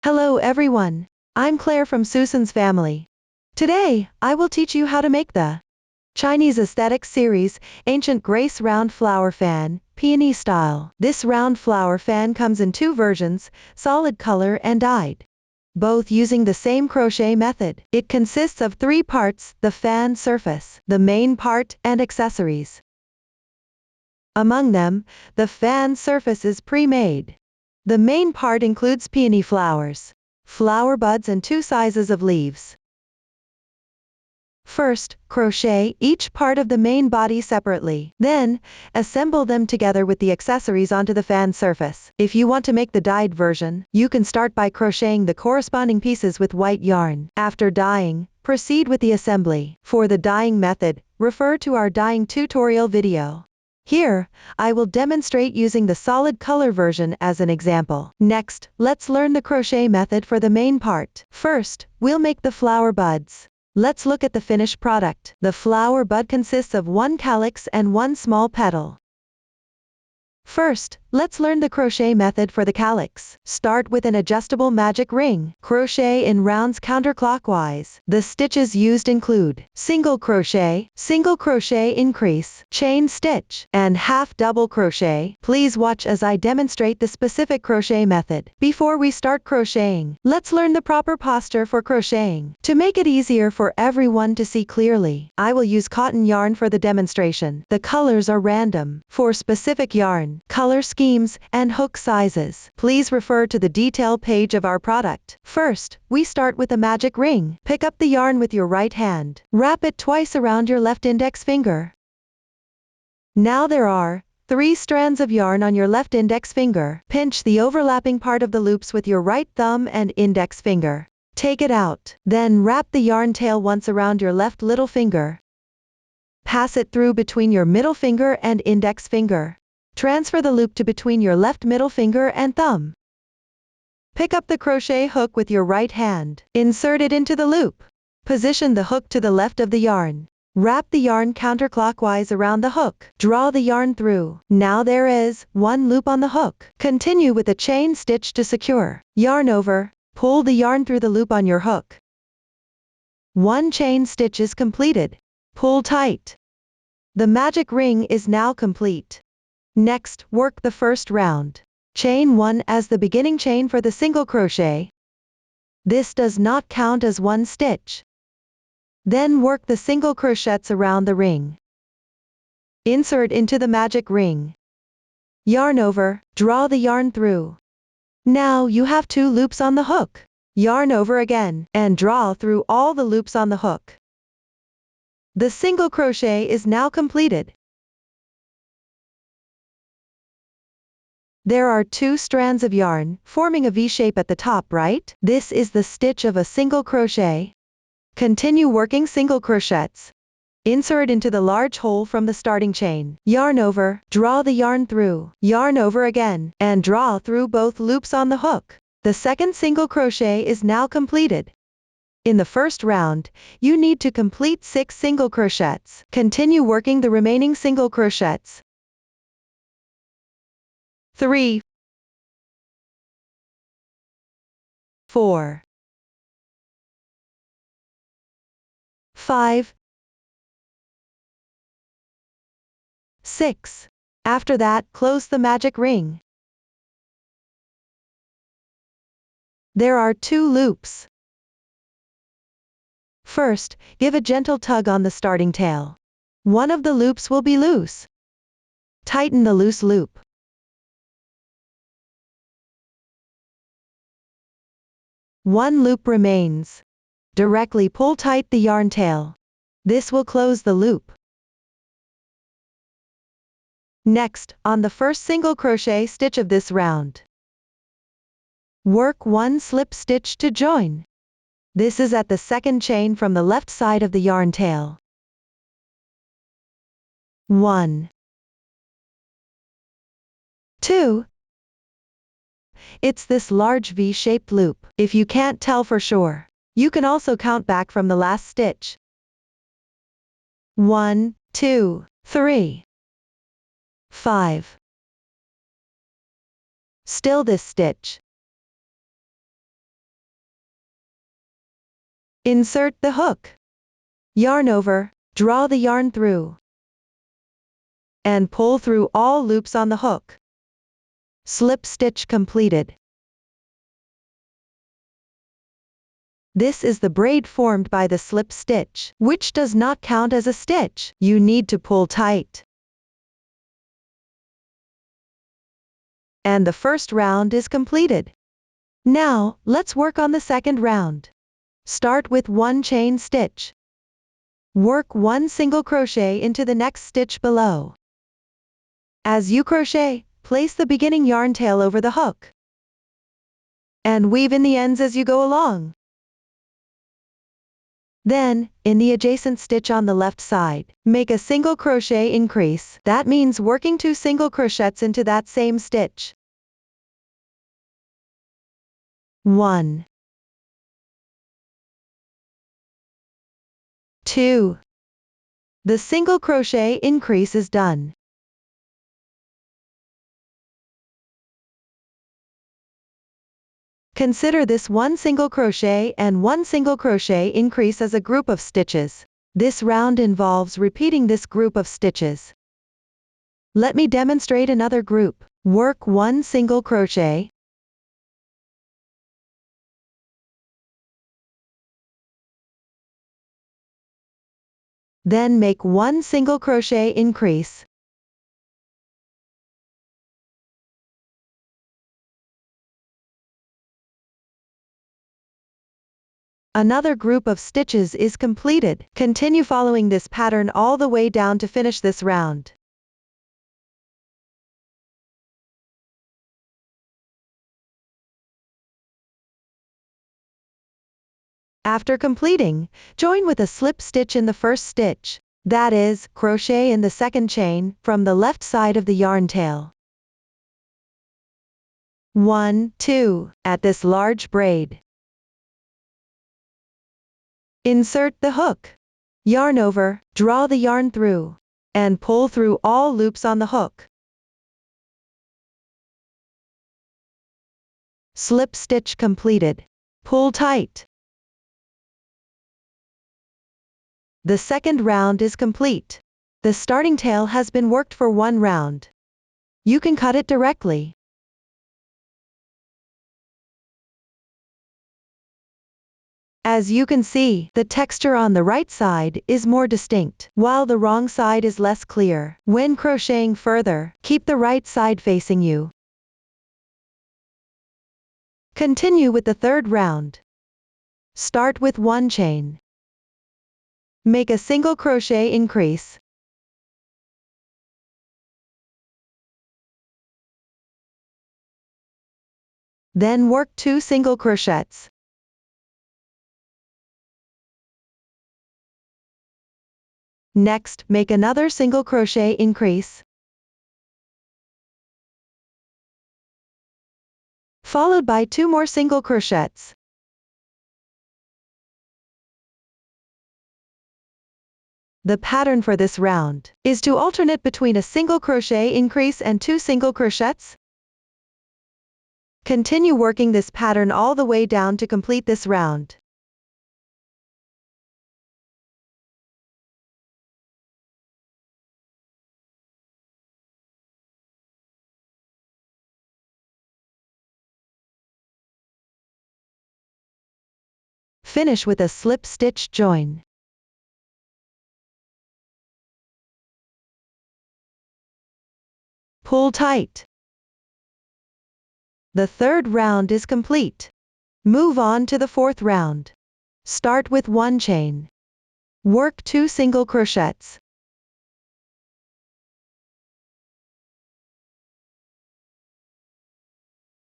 Hello everyone. I'm Claire from Susan's family. Today, I will teach you how to make the Chinese aesthetic series, Ancient Grace Round Flower Fan, Peony Style. This round flower fan comes in two versions, solid color and dyed, both using the same crochet method. It consists of three parts: the fan surface, the main part, and accessories. Among them, the fan surface is pre-made. The main part includes peony flowers, flower buds and two sizes of leaves. First, crochet each part of the main body separately. Then, assemble them together with the accessories onto the fan surface. If you want to make the dyed version, you can start by crocheting the corresponding pieces with white yarn. After dyeing, proceed with the assembly. For the dyeing method, refer to our dyeing tutorial video. Here, I will demonstrate using the solid color version as an example. Next, let's learn the crochet method for the main part. First, we'll make the flower buds. Let's look at the finished product. The flower bud consists of one calyx and one small petal. First, let's learn the crochet method for the calyx. Start with an adjustable magic ring. Crochet in rounds counterclockwise. The stitches used include single crochet increase, chain stitch, and half double crochet. Please watch as I demonstrate the specific crochet method. Before we start crocheting, let's learn the proper posture for crocheting. To make it easier for everyone to see clearly, I will use cotton yarn for the demonstration. The colors are random. For specific yarn, color schemes, and hook sizes, please refer to the detail page of our product. First, we start with a magic ring. Pick up the yarn with your right hand. Wrap it twice around your left index finger. Now there are 3 strands of yarn on your left index finger. Pinch the overlapping part of the loops with your right thumb and index finger. Take it out. Then wrap the yarn tail once around your left little finger. Pass it through between your middle finger and index finger. Transfer the loop to between your left middle finger and thumb. Pick up the crochet hook with your right hand. Insert it into the loop. Position the hook to the left of the yarn. Wrap the yarn counterclockwise around the hook. Draw the yarn through. Now there is one loop on the hook. Continue with a chain stitch to secure. Yarn over. Pull the yarn through the loop on your hook. One chain stitch is completed. Pull tight. The magic ring is now complete. Next, work the first round. Chain 1 as the beginning chain for the single crochet. This does not count as one stitch. Then work the single crochets around the ring. Insert into the magic ring. Yarn over, draw the yarn through. Now you have 2 loops on the hook. Yarn over again, and draw through all the loops on the hook. The single crochet is now completed. There are 2 strands of yarn, forming a V shape at the top right. This is the stitch of a single crochet. Continue working single crochets. Insert into the large hole from the starting chain. Yarn over, draw the yarn through. Yarn over again, and draw through both loops on the hook. The second single crochet is now completed. In the first round, you need to complete 6 single crochets. Continue working the remaining single crochets. 3, 4, 5, 6. After that, close the magic ring. There are 2 loops. First, give a gentle tug on the starting tail. One of the loops will be loose. Tighten the loose loop. One loop remains. Directly pull tight the yarn tail. This will close the loop. Next, on the first single crochet stitch of this round, work 1 slip stitch to join. This is at the second chain from the left side of the yarn tail. 1, 2. It's this large V-shaped loop. If you can't tell for sure, you can also count back from the last stitch. 1, 2, 3, 5. Still this stitch. Insert the hook. Yarn over, draw the yarn through, and pull through all loops on the hook. Slip stitch completed. This is the braid formed by the slip stitch, which does not count as a stitch. You need to pull tight. And the first round is completed. Now, let's work on the second round. Start with 1 chain stitch. Work 1 single crochet into the next stitch below. As you crochet, place the beginning yarn tail over the hook, and weave in the ends as you go along. Then, in the adjacent stitch on the left side, make a single crochet increase. That means working 2 single crochets into that same stitch. 1, 2. The single crochet increase is done. Consider this 1 single crochet and 1 single crochet increase as a group of stitches. This round involves repeating this group of stitches. Let me demonstrate another group. Work 1 single crochet, then make 1 single crochet increase, another group of stitches is completed. Continue following this pattern all the way down to finish this round. After completing, join with a slip stitch in the first stitch. That is, crochet in the second chain from the left side of the yarn tail. 1, 2, at this large braid. Insert the hook. Yarn over, draw the yarn through, and pull through all loops on the hook. Slip stitch completed. Pull tight. The second round is complete. The starting tail has been worked for 1 round. You can cut it directly. As you can see, the texture on the right side is more distinct, while the wrong side is less clear. When crocheting further, keep the right side facing you. Continue with the third round. Start with 1 chain. Make a single crochet increase. Then work 2 single crochets. Next, make another single crochet increase, followed by 2 more single crochets. The pattern for this round is to alternate between a single crochet increase and 2 single crochets. Continue working this pattern all the way down to complete this round. Finish with a slip stitch join. Pull tight. The third round is complete. Move on to the fourth round. Start with 1 chain. Work 2 single crochets.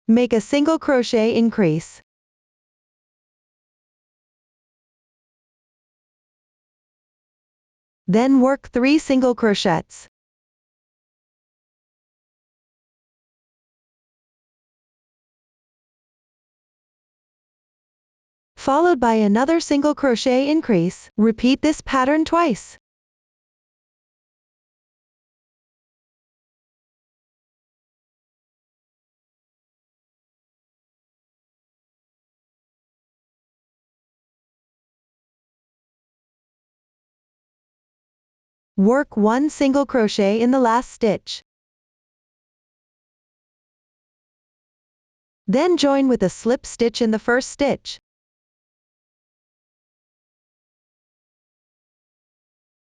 Make a single crochet increase. Then work 3 single crochets. Followed by another single crochet increase. Repeat this pattern twice. Work 1 single crochet in the last stitch. Then join with a slip stitch in the first stitch.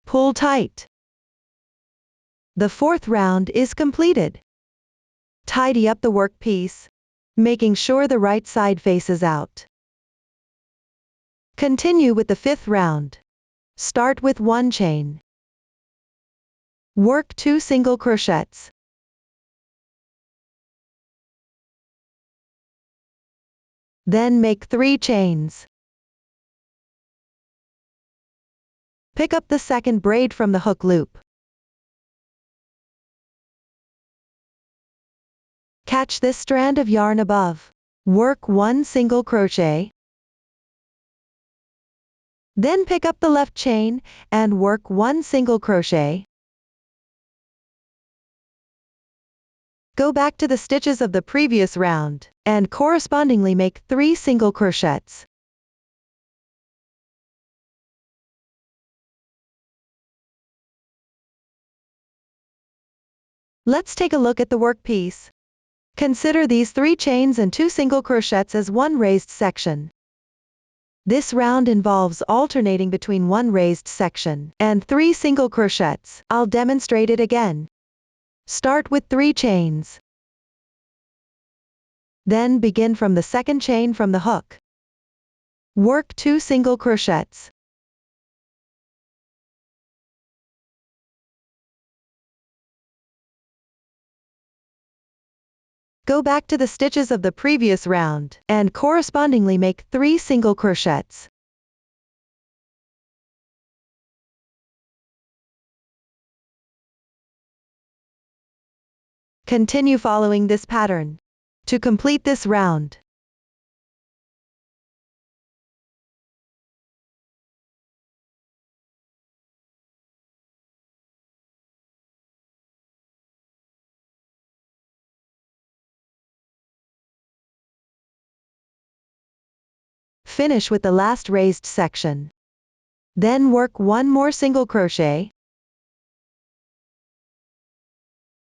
Pull tight. The fourth round is completed. Tidy up the work piece, making sure the right side faces out. Continue with the fifth round. Start with 1 chain. Work 2 single crochets. Then make 3 chains. Pick up the second braid from the hook loop. Catch this strand of yarn above. Work 1 single crochet. Then pick up the left chain and work 1 single crochet. Go back to the stitches of the previous round and correspondingly make 3 single crochets. Let's take a look at the work piece. Consider these 3 chains and 2 single crochets as one raised section. This round involves alternating between 1 raised section and 3 single crochets. I'll demonstrate it again. Start with 3 chains. Then begin from the second chain from the hook. Work 2 single crochets. Go back to the stitches of the previous round and correspondingly make 3 single crochets. Continue following this pattern to complete this round. Finish with the last raised section. Then work 1 more single crochet.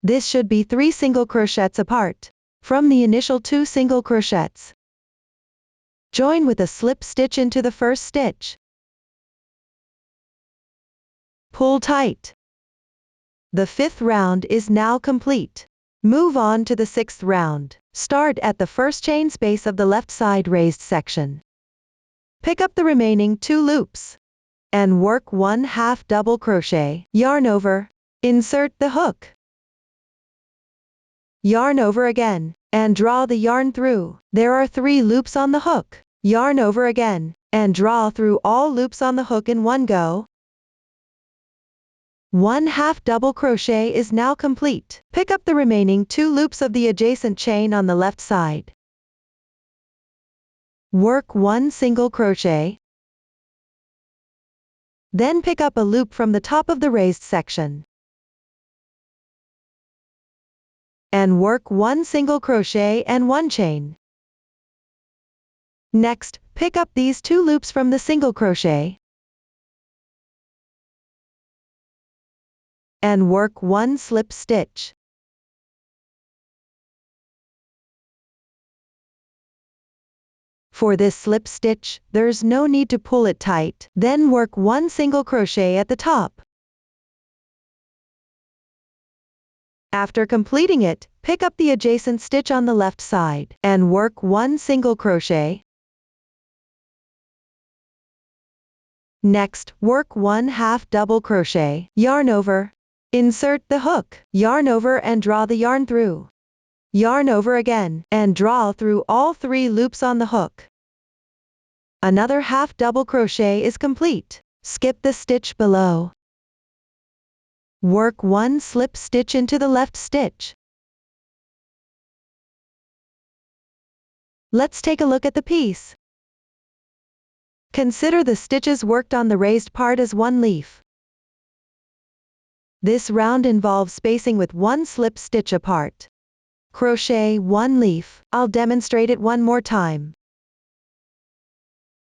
This should be 3 single crochets apart from the initial 2 single crochets. Join with a slip stitch into the first stitch. Pull tight. The 5th round is now complete. Move on to the 6th round. Start at the first chain space of the left side raised section. Pick up the remaining 2 loops and work 1/2 double crochet. Yarn over. Insert the hook. Yarn over again and draw the yarn through. There are 3 loops on the hook. Yarn over again and draw through all loops on the hook in one go. 1/2 double crochet is now complete. Pick up the remaining 2 loops of the adjacent chain on the left side. Work 1 single crochet. Then pick up a loop from the top of the raised section. And work 1 single crochet and 1 chain. Next, pick up these 2 loops from the single crochet. And work 1 slip stitch. For this slip stitch, there's no need to pull it tight. Then work 1 single crochet at the top. After completing it, pick up the adjacent stitch on the left side and work 1 single crochet. Next, work 1/2 double crochet. Yarn over. Insert the hook. Yarn over and draw the yarn through. Yarn over again and draw through all 3 loops on the hook. Another 1/2 double crochet is complete. Skip the stitch below. Work 1 slip stitch into the left stitch. Let's take a look at the piece. Consider the stitches worked on the raised part as 1 leaf. This round involves spacing with 1 slip stitch apart. Crochet 1 leaf. I'll demonstrate it one more time.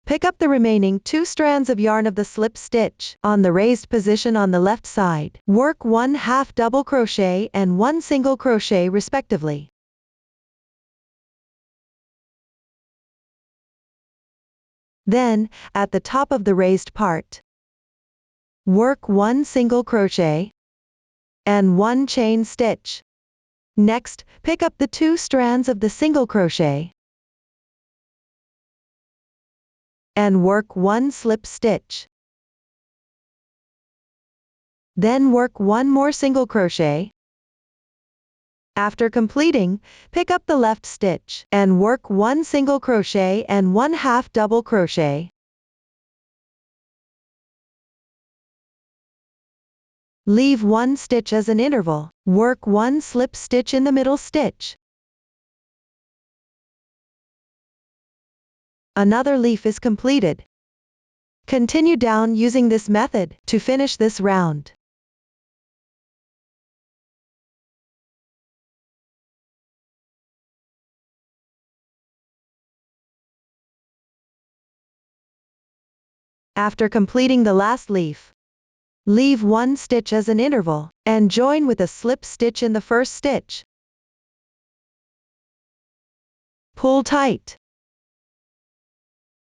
Pick up the remaining 2 strands of yarn of the slip stitch on the raised position on the left side. Work 1/2 double crochet and 1 single crochet respectively. Then, at the top of the raised part, work 1 single crochet and 1 chain stitch. Next, pick up the 2 strands of the single crochet and work 1 slip stitch. Then work 1 more single crochet. After completing, pick up the left stitch and work 1 single crochet and 1/2 double crochet. Leave 1 stitch as an interval. Work 1 slip stitch in the middle stitch. Another leaf is completed. Continue down using this method to finish this round. After completing the last leaf, leave 1 stitch as an interval, and join with a slip stitch in the first stitch. Pull tight.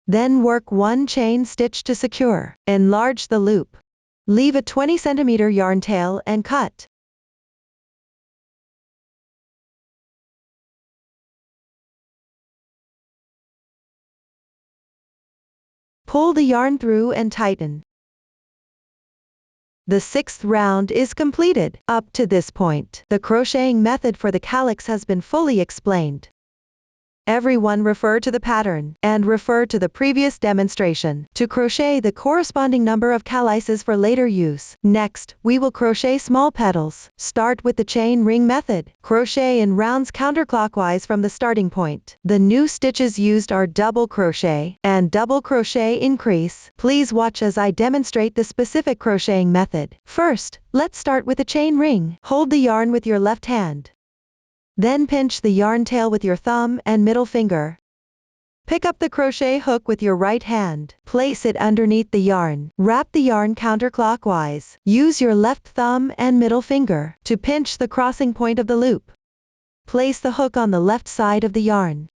Then work 1 chain stitch to secure. Enlarge the loop. Leave a 20 cm yarn tail and cut. Pull the yarn through and tighten. The 6th round is completed. Up to this point, the crocheting method for the calyx has been fully explained. Everyone refer to the pattern and refer to the previous demonstration to crochet the corresponding number of calyces for later use. Next, we will crochet small petals. Start with the chain ring method. Crochet in rounds counterclockwise from the starting point. The new stitches used are double crochet and double crochet increase. Please watch as I demonstrate the specific crocheting method. First, let's start with a chain ring. Hold the yarn with your left hand. Then pinch the yarn tail with your thumb and middle finger. Pick up the crochet hook with your right hand. Place it underneath the yarn. Wrap the yarn counterclockwise. Use your left thumb and middle finger to pinch the crossing point of the loop. Place the hook on the left side of the yarn.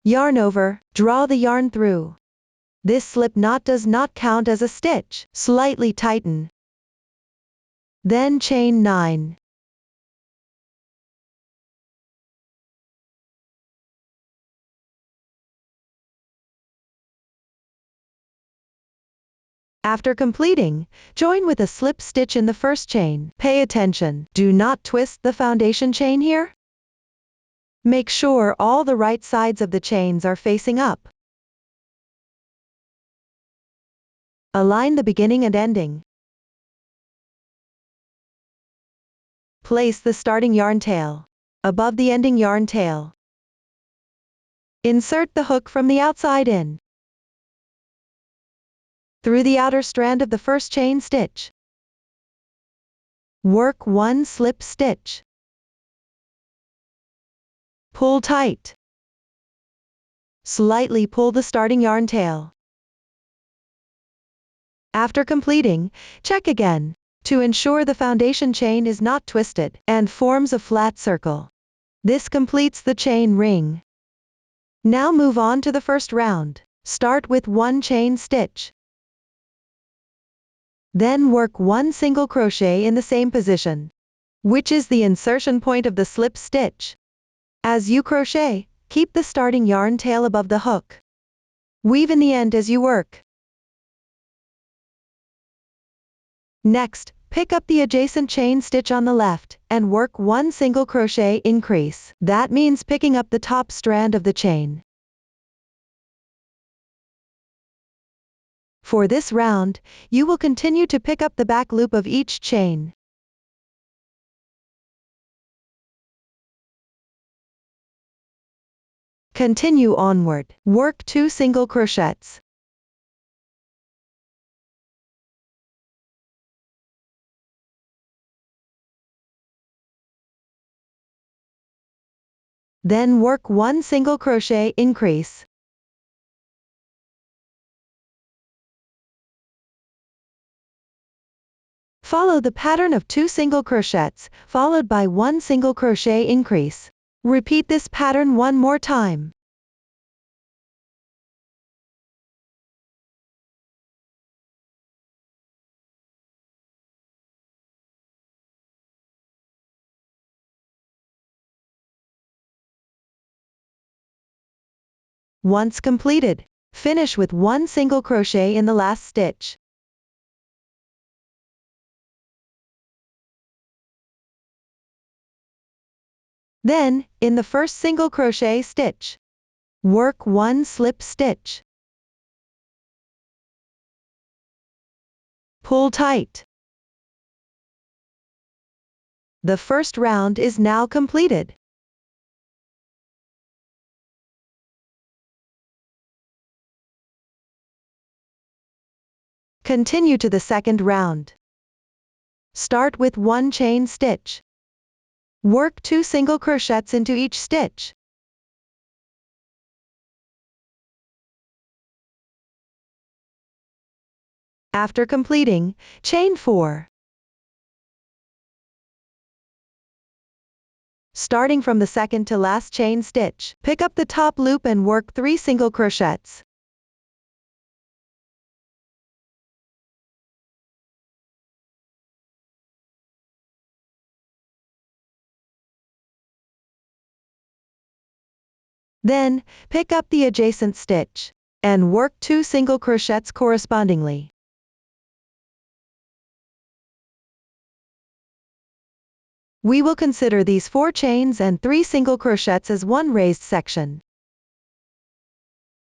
Yarn over, draw the yarn through. This slip knot does not count as a stitch. Slightly tighten. Then chain 9. After completing, join with a slip stitch in the first chain. Pay attention, do not twist the foundation chain here. Make sure all the right sides of the chains are facing up. Align the beginning and ending. Place the starting yarn tail above the ending yarn tail. Insert the hook from the outside in through the outer strand of the first chain stitch. Work 1 slip stitch. Pull tight. Slightly pull the starting yarn tail. After completing, check again to ensure the foundation chain is not twisted and forms a flat circle. This completes the chain ring. Now move on to the first round. Start with 1 chain stitch. Then work 1 single crochet in the same position, which is the insertion point of the slip stitch. As you crochet, keep the starting yarn tail above the hook. Weave in the end as you work. Next, pick up the adjacent chain stitch on the left and work 1 single crochet increase. That means picking up the top strand of the chain. For this round, you will continue to pick up the back loop of each chain. Continue onward. Work 2 single crochets. Then work 1 single crochet increase. Follow the pattern of 2 single crochets, followed by 1 single crochet increase. Repeat this pattern one more time. Once completed, finish with 1 single crochet in the last stitch. Then, in the first single crochet stitch, work 1 slip stitch. Pull tight. The first round is now completed. Continue to the second round. Start with 1 chain stitch. Work 2 single crochets into each stitch. After completing, chain 4. Starting from the second to last chain stitch, pick up the top loop and work 3 single crochets. Then, pick up the adjacent stitch and work 2 single crochets correspondingly. We will consider these 4 chains and 3 single crochets as one raised section.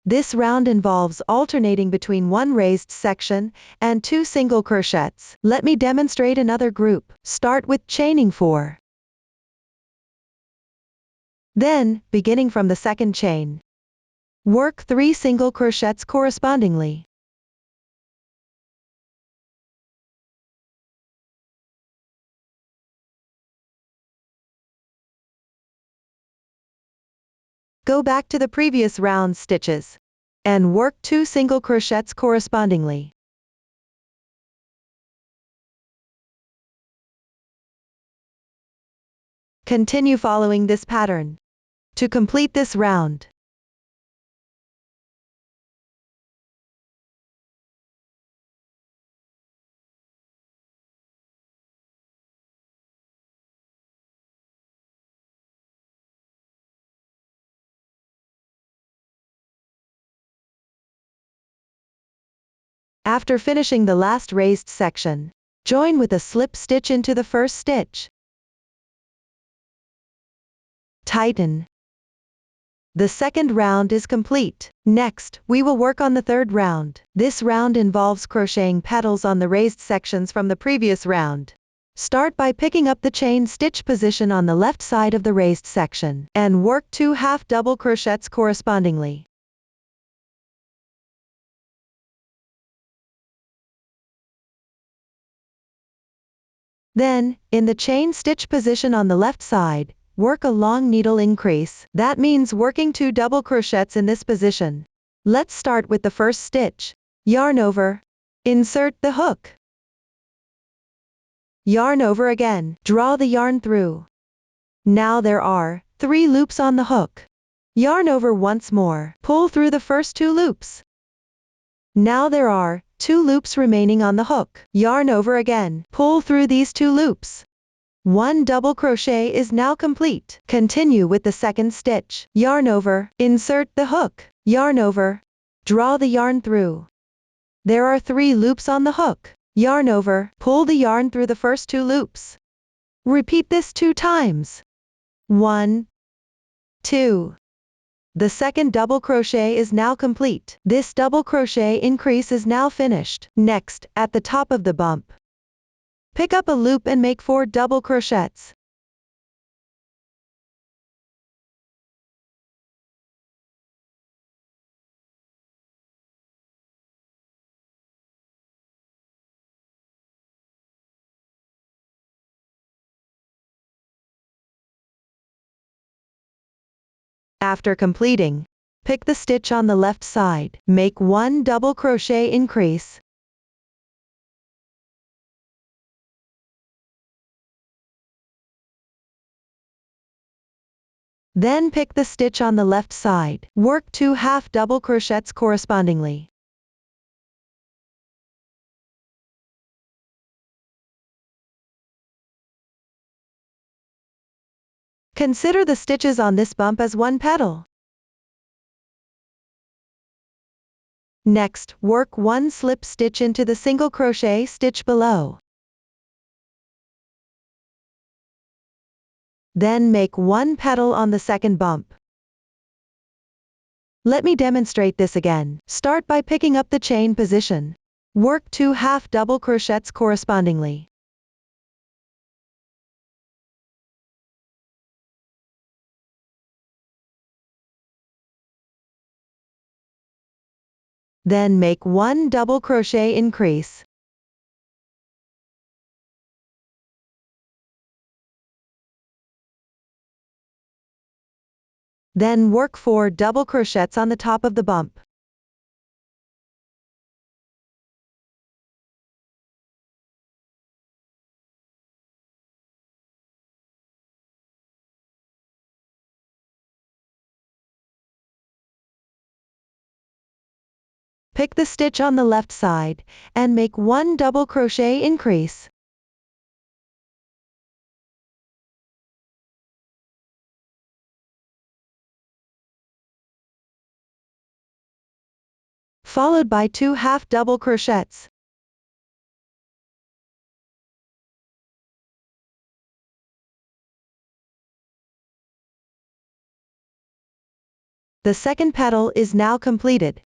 This round involves alternating between 1 raised section and 2 single crochets. Let me demonstrate another group. Start with chaining 4. Then, beginning from the second chain, work 3 single crochets correspondingly. Go back to the previous round stitches and work 2 single crochets correspondingly. Continue following this pattern to complete this round. After finishing the last raised section, join with a slip stitch into the first stitch. Tighten. The second round is complete. Next, we will work on the third round. This round involves crocheting petals on the raised sections from the previous round. Start by picking up the chain stitch position on the left side of the raised section and work 2 half double crochets correspondingly. Then, in the chain stitch position on the left side, work a long needle increase. That means working 2 double crochets in this position. Let's start with the first stitch. Yarn over. Insert the hook. Yarn over again. Draw the yarn through. Now there are 3 loops on the hook. Yarn over once more. Pull through the first 2 loops. Now there are 2 loops remaining on the hook. Yarn over again. Pull through these 2 loops. 1 double crochet is now complete. Continue with the second stitch. Yarn over. Insert the hook. Yarn over. Draw the yarn through. There are 3 loops on the hook. Yarn over. Pull the yarn through the first 2 loops. Repeat this 2 times. 1, 2. The second double crochet is now complete. This double crochet increase is now finished. Next, at the top of the bump, pick up a loop and make 4 double crochets. After completing, pick the stitch on the left side. Make 1 double crochet increase. Then pick the stitch on the left side. Work 2 half double crochets correspondingly. Consider the stitches on this bump as one petal. Next, work 1 slip stitch into the single crochet stitch below. Then make 1 petal on the second bump. Let me demonstrate this again. Start by picking up the chain position. Work 2 half double crochets correspondingly. Then make 1 double crochet increase. Then work 4 double crochets on the top of the bump. Pick the stitch on the left side, and make 1 double crochet increase. Followed by 2 half double crochets. The second petal is now completed.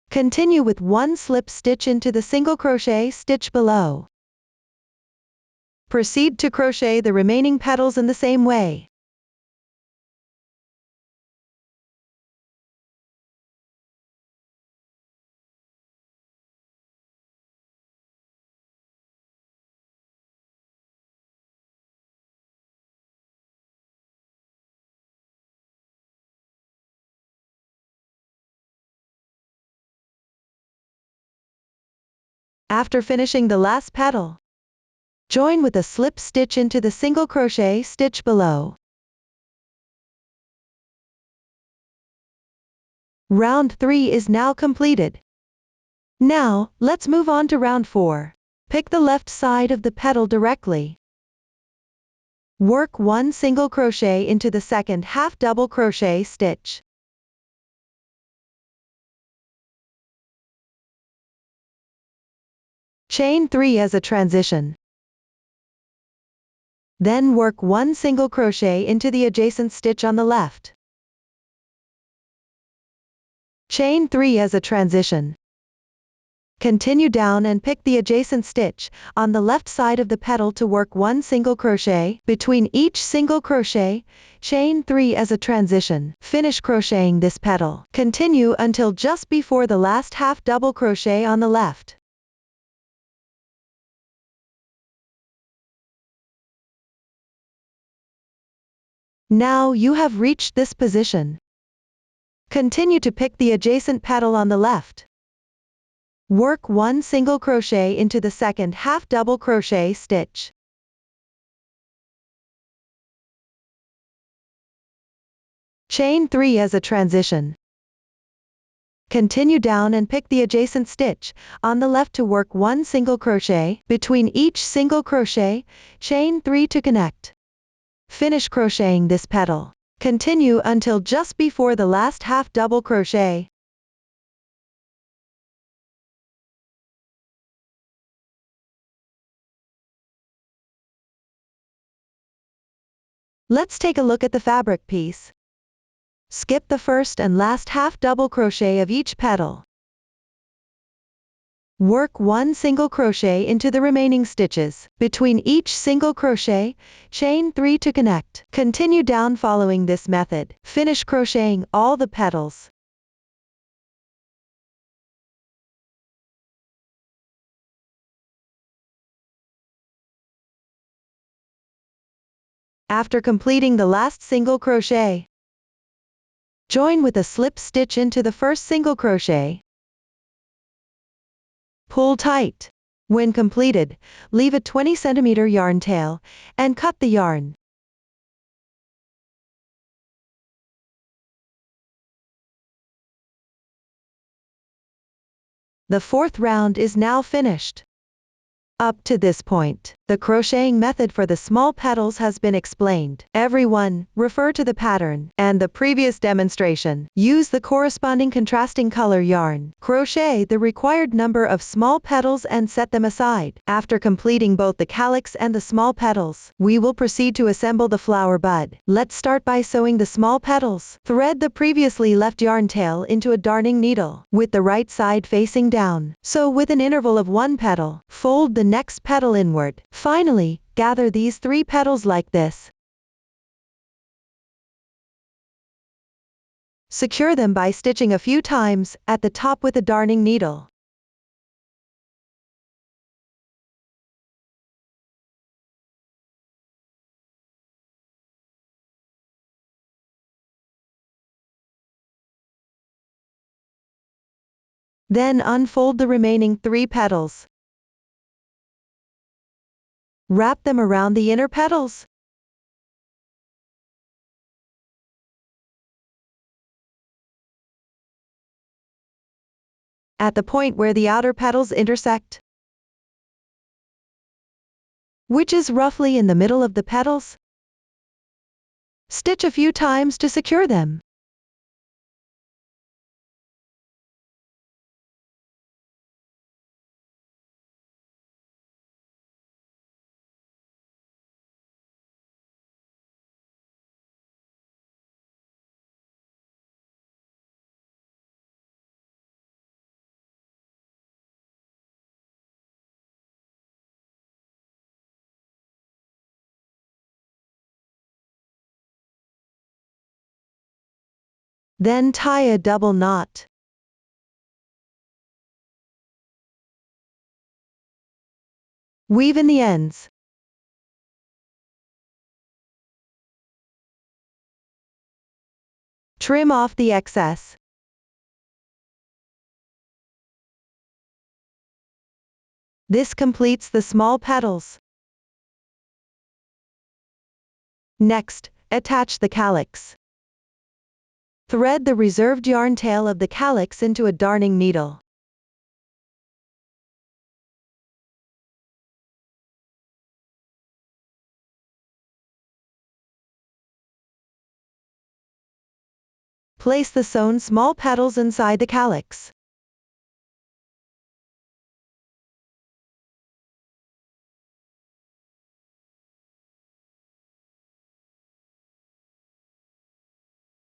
Continue with 1 slip stitch into the single crochet stitch below. Proceed to crochet the remaining petals in the same way. After finishing the last petal, join with a slip stitch into the single crochet stitch below. Round 3 is now completed. Now, let's move on to round 4. Pick the left side of the petal directly. Work 1 single crochet into the second half double crochet stitch. Chain 3 as a transition. Then work 1 single crochet into the adjacent stitch on the left. Chain 3 as a transition. Continue down and pick the adjacent stitch on the left side of the petal to work 1 single crochet between each single crochet. Chain 3 as a transition. Finish crocheting this petal. Continue until just before the last half double crochet on the left. Now you have reached this position. Continue to pick the adjacent petal on the left. Work 1 single crochet into the second half double crochet stitch. Chain 3 as a transition. Continue down and pick the adjacent stitch on the left to work 1 single crochet between each single crochet. Chain 3 to connect. Finish crocheting this petal. Continue until just before the last half double crochet. Let's take a look at the fabric piece. Skip the first and last half double crochet of each petal. Work 1 single crochet into the remaining stitches between each single crochet. Chain 3 to connect. Continue down following this method. Finish crocheting all the petals. After completing the last single crochet, join with a slip stitch into the first single crochet. Pull tight. When completed, leave a 20 cm yarn tail and cut the yarn. The fourth round is now finished. Up to this point, the crocheting method for the small petals has been explained. Everyone, refer to the pattern and the previous demonstration. Use the corresponding contrasting color yarn. Crochet the required number of small petals and set them aside. After completing both the calyx and the small petals, we will proceed to assemble the flower bud. Let's start by sewing the small petals. Thread the previously left yarn tail into a darning needle, with the right side facing down. Sew with an interval of 1 petal. Fold the next petal inward. Finally, gather these 3 petals like this. Secure them by stitching a few times at the top with a darning needle. Then unfold the remaining 3 petals. Wrap them around the inner petals. At the point where the outer petals intersect, which is roughly in the middle of the petals, stitch a few times to secure them. Then tie a double knot. Weave in the ends. Trim off the excess. This completes the small petals. Next, attach the calyx. Thread the reserved yarn tail of the calyx into a darning needle. Place the sewn small petals inside the calyx.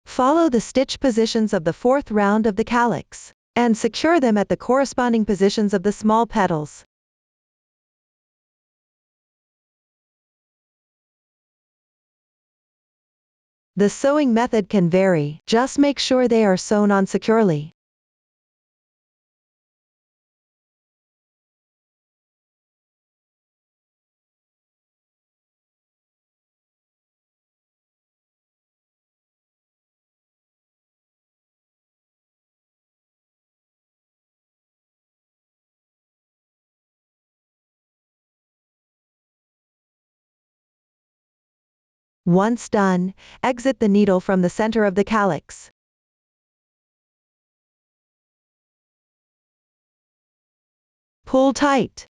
Follow the stitch positions of the fourth round of the calyx, and secure them at the corresponding positions of the small petals. The sewing method can vary, just make sure they are sewn on securely. Once done, exit the needle from the center of the calyx. Pull tight.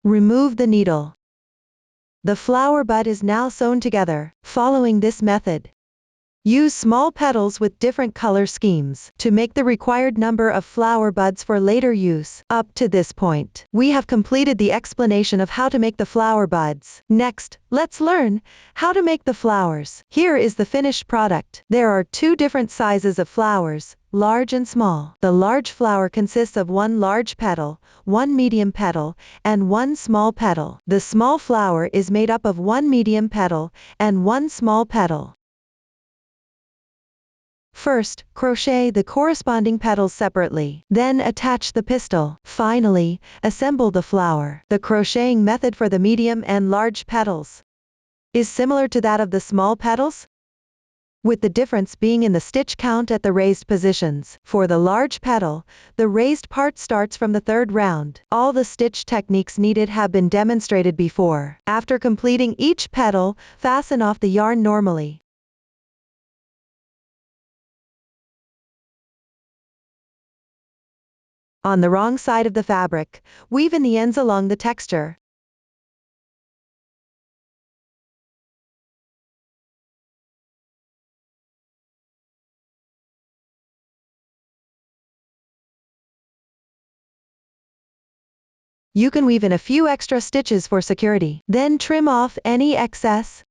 Remove the needle. The flower bud is now sewn together, following this method. Use small petals with different color schemes to make the required number of flower buds for later use. Up to this point, we have completed the explanation of how to make the flower buds. Next, let's learn how to make the flowers. Here is the finished product. There are 2 different sizes of flowers, large and small. The large flower consists of 1 large petal, 1 medium petal, and 1 small petal. The small flower is made up of 1 medium petal and 1 small petal. First, crochet the corresponding petals separately. Then attach the pistil. Finally, assemble the flower. The crocheting method for the medium and large petals is similar to that of the small petals, with the difference being in the stitch count at the raised positions. For the large petal, the raised part starts from the 3rd round. All the stitch techniques needed have been demonstrated before. After completing each petal, fasten off the yarn normally. On the wrong side of the fabric, weave in the ends along the texture. You can weave in a few extra stitches for security. Then trim off any excess.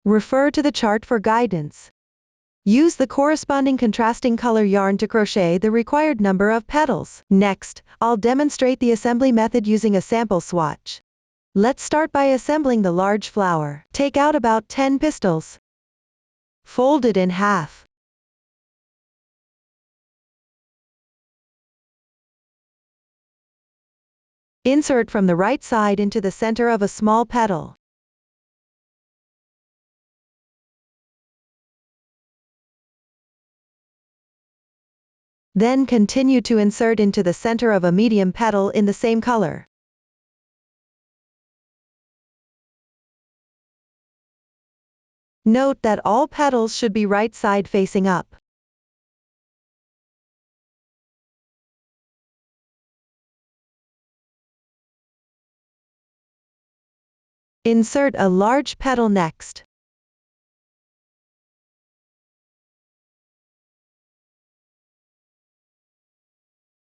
Refer to the chart for guidance. Use the corresponding contrasting color yarn to crochet the required number of petals. Next, I'll demonstrate the assembly method using a sample swatch. Let's start by assembling the large flower. Take out about 10 pistils. Fold it in half. Insert from the right side into the center of a small petal. Then continue to insert into the center of a medium petal in the same color. Note that all petals should be right side facing up. Insert a large petal next.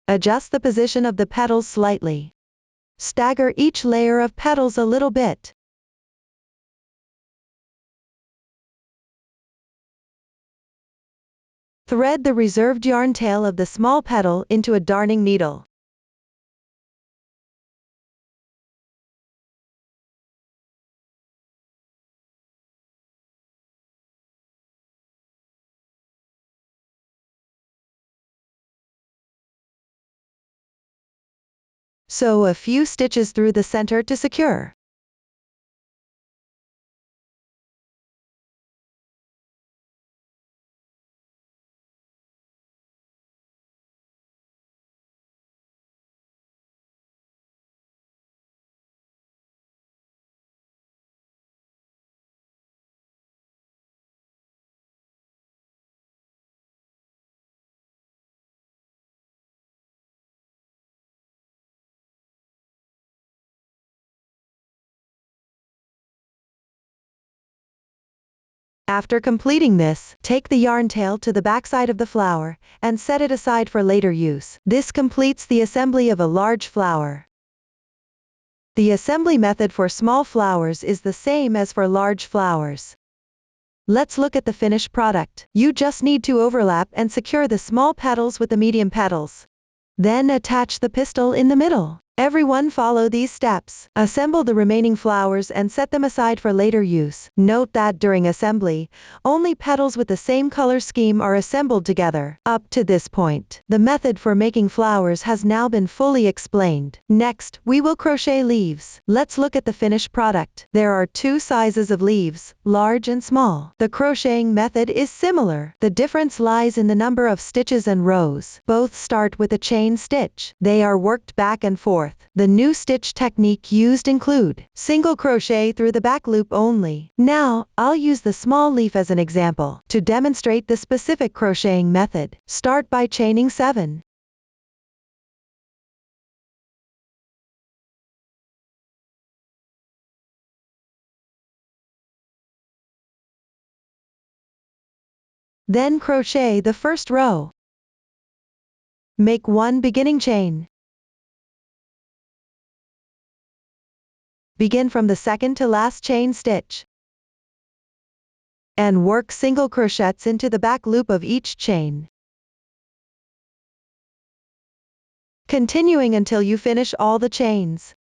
Adjust the position of the petals slightly. Stagger each layer of petals a little bit. Thread the reserved yarn tail of the small petal into a darning needle. Sew a few stitches through the center to secure. After completing this, take the yarn tail to the backside of the flower, and set it aside for later use. This completes the assembly of a large flower. The assembly method for small flowers is the same as for large flowers. Let's look at the finished product. You just need to overlap and secure the small petals with the medium petals. Then attach the pistil in the middle. Everyone follow these steps. Assemble the remaining flowers and set them aside for later use. Note that during assembly, only petals with the same color scheme are assembled together. Up to this point, the method for making flowers has now been fully explained. Next, we will crochet leaves. Let's look at the finished product. There are two sizes of leaves, large and small. The crocheting method is similar. The difference lies in the number of stitches and rows. Both start with a chain stitch. They are worked back and forth. The new stitch technique used include single crochet through the back loop only. Now, I'll use the small leaf as an example. To demonstrate the specific crocheting method, start by chaining 7. Then crochet the first row. Make one beginning chain. Begin from the second to last chain stitch. And work single crochets into the back loop of each chain. Continuing until you finish all the chains.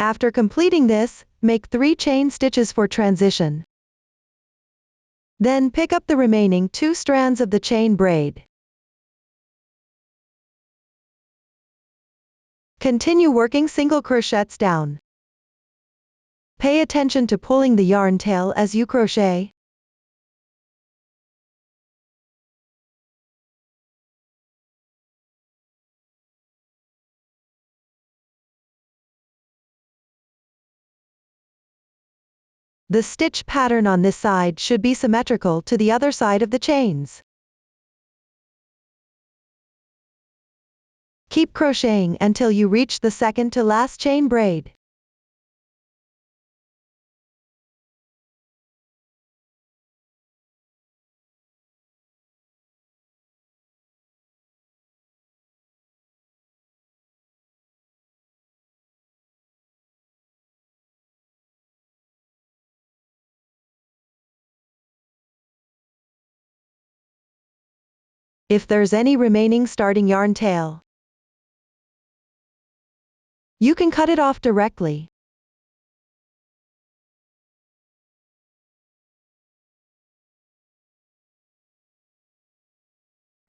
After completing this, make 3 chain stitches for transition. Then pick up the remaining 2 strands of the chain braid. Continue working single crochets down. Pay attention to pulling the yarn tail as you crochet. The stitch pattern on this side should be symmetrical to the other side of the chains. Keep crocheting until you reach the second to last chain braid. If there's any remaining starting yarn tail, you can cut it off directly.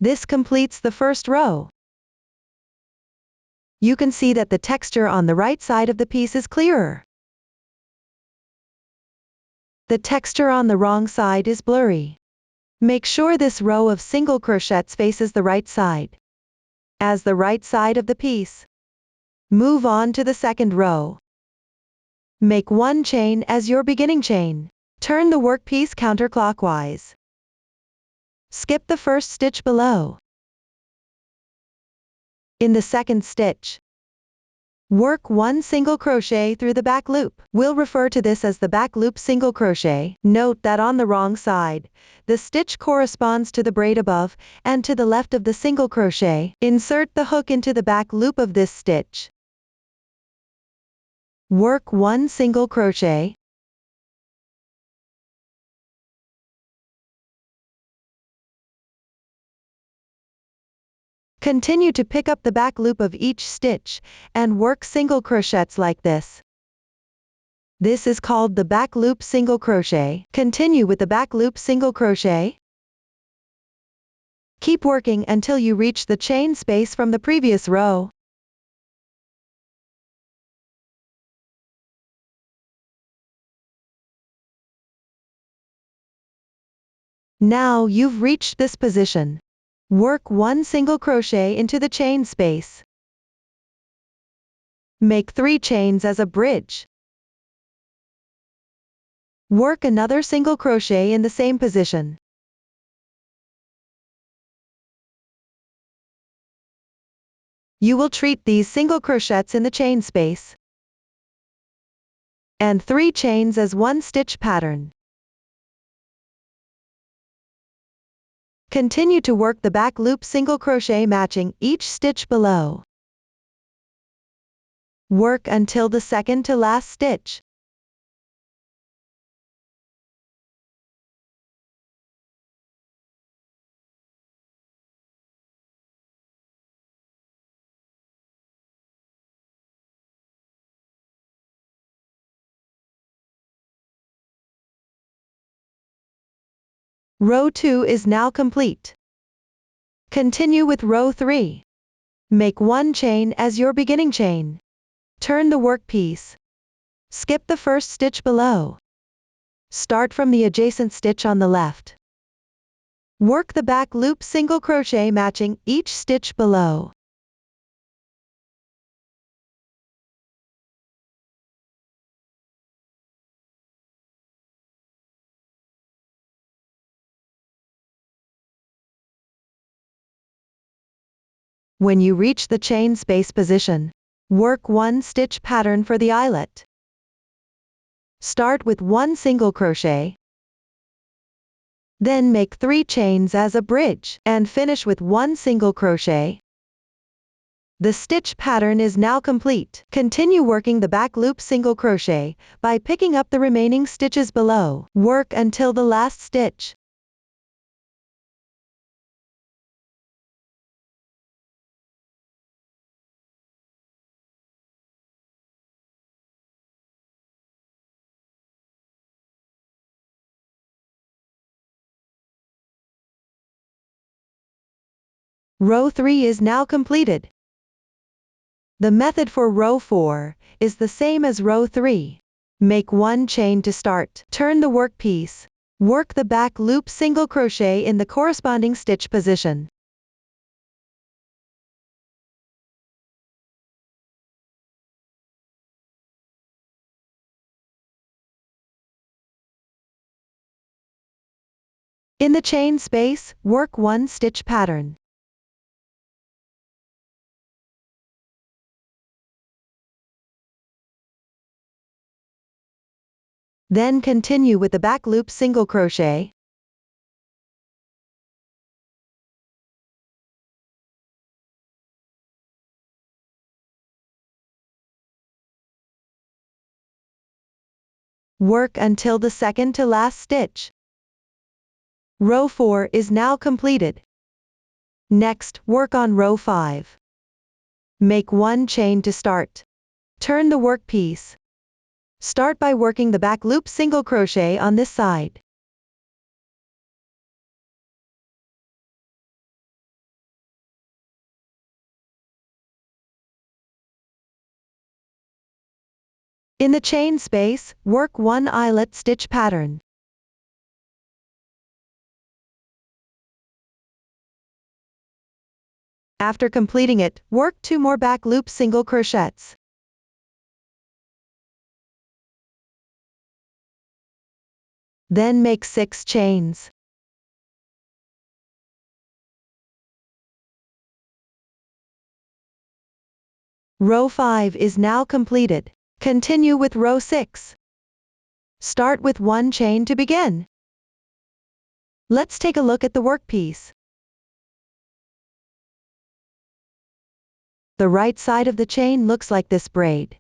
This completes the first row. You can see that the texture on the right side of the piece is clearer. The texture on the wrong side is blurry. Make sure this row of single crochets faces the right side. As the right side of the piece. Move on to the second row. Make one chain as your beginning chain. Turn the workpiece counterclockwise. Skip the first stitch below. In the second stitch, work one single crochet through the back loop. We'll refer to this as the back loop single crochet. Note that on the wrong side, the stitch corresponds to the braid above, and to the left of the single crochet. Insert the hook into the back loop of this stitch. Work one single crochet. Continue to pick up the back loop of each stitch, and work single crochets like this. This is called the back loop single crochet. Continue with the back loop single crochet. Keep working until you reach the chain space from the previous row. Now you've reached this position. Work one single crochet into the chain space. Make 3 chains as a bridge. Work another single crochet in the same position. You will treat these single crochets in the chain space and 3 chains as one stitch pattern. Continue to work the back loop single crochet matching each stitch below. Work until the second to last stitch. Row 2 is now complete. Continue with row 3. Make one chain as your beginning chain. Turn the workpiece. Skip the first stitch below. Start from the adjacent stitch on the left. Work the back loop single crochet matching each stitch below. When you reach the chain space position, work one stitch pattern for the eyelet. Start with one single crochet. Then make 3 chains as a bridge, and finish with one single crochet. The stitch pattern is now complete. Continue working the back loop single crochet by picking up the remaining stitches below. Work until the last stitch. Row 3 is now completed. The method for row 4 is the same as row 3. Make 1 chain to start. Turn the workpiece. Work the back loop single crochet in the corresponding stitch position. In the chain space, work 1 stitch pattern. Then continue with the back loop single crochet. Work until the second to last stitch. Row 4 is now completed. Next, work on row 5. Make 1 chain to start. Turn the workpiece. Start by working the back loop single crochet on this side. In the chain space, work 1 eyelet stitch pattern. After completing it, work 2 more back loop single crochets. Then make 6 chains. Row 5 is now completed. Continue with row 6. Start with 1 chain to begin. Let's take a look at the workpiece. The right side of the chain looks like this braid.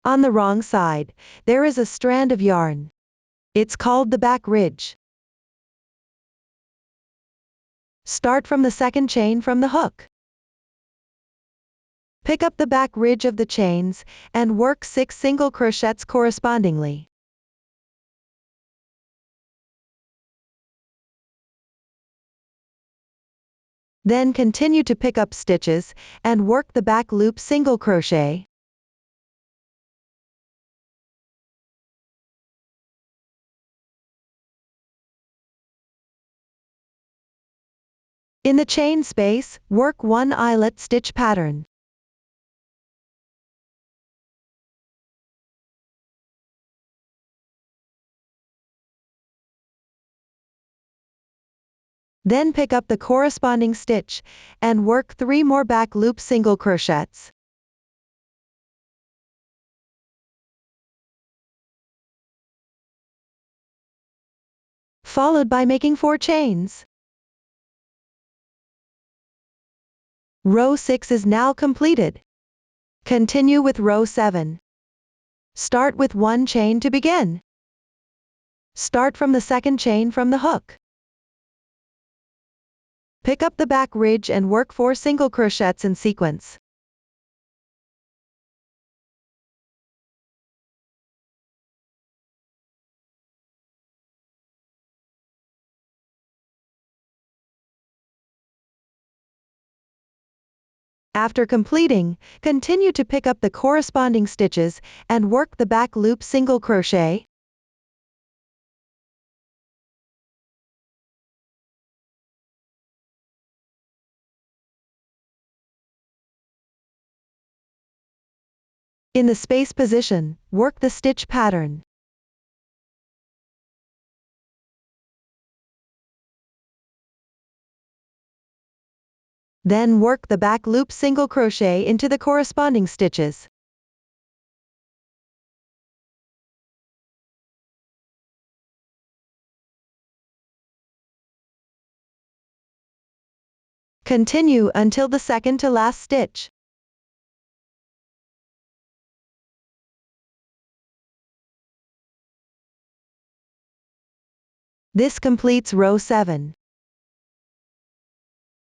On the wrong side, there is a strand of yarn. It's called the back ridge. Start from the second chain from the hook. Pick up the back ridge of the chains and work 6 single crochets correspondingly. Then continue to pick up stitches and work the back loop single crochet. In the chain space, work 1 eyelet stitch pattern. Then pick up the corresponding stitch and work 3 more back loop single crochets. Followed by making 4 chains. Row 6 is now completed. Continue with row 7. Start with 1 chain to begin. Start from the second chain from the hook. Pick up the back ridge and work 4 single crochets in sequence. After completing, continue to pick up the corresponding stitches and work the back loop single crochet. In the space position, work the stitch pattern. Then work the back loop single crochet into the corresponding stitches. Continue until the second to last stitch. This completes row 7.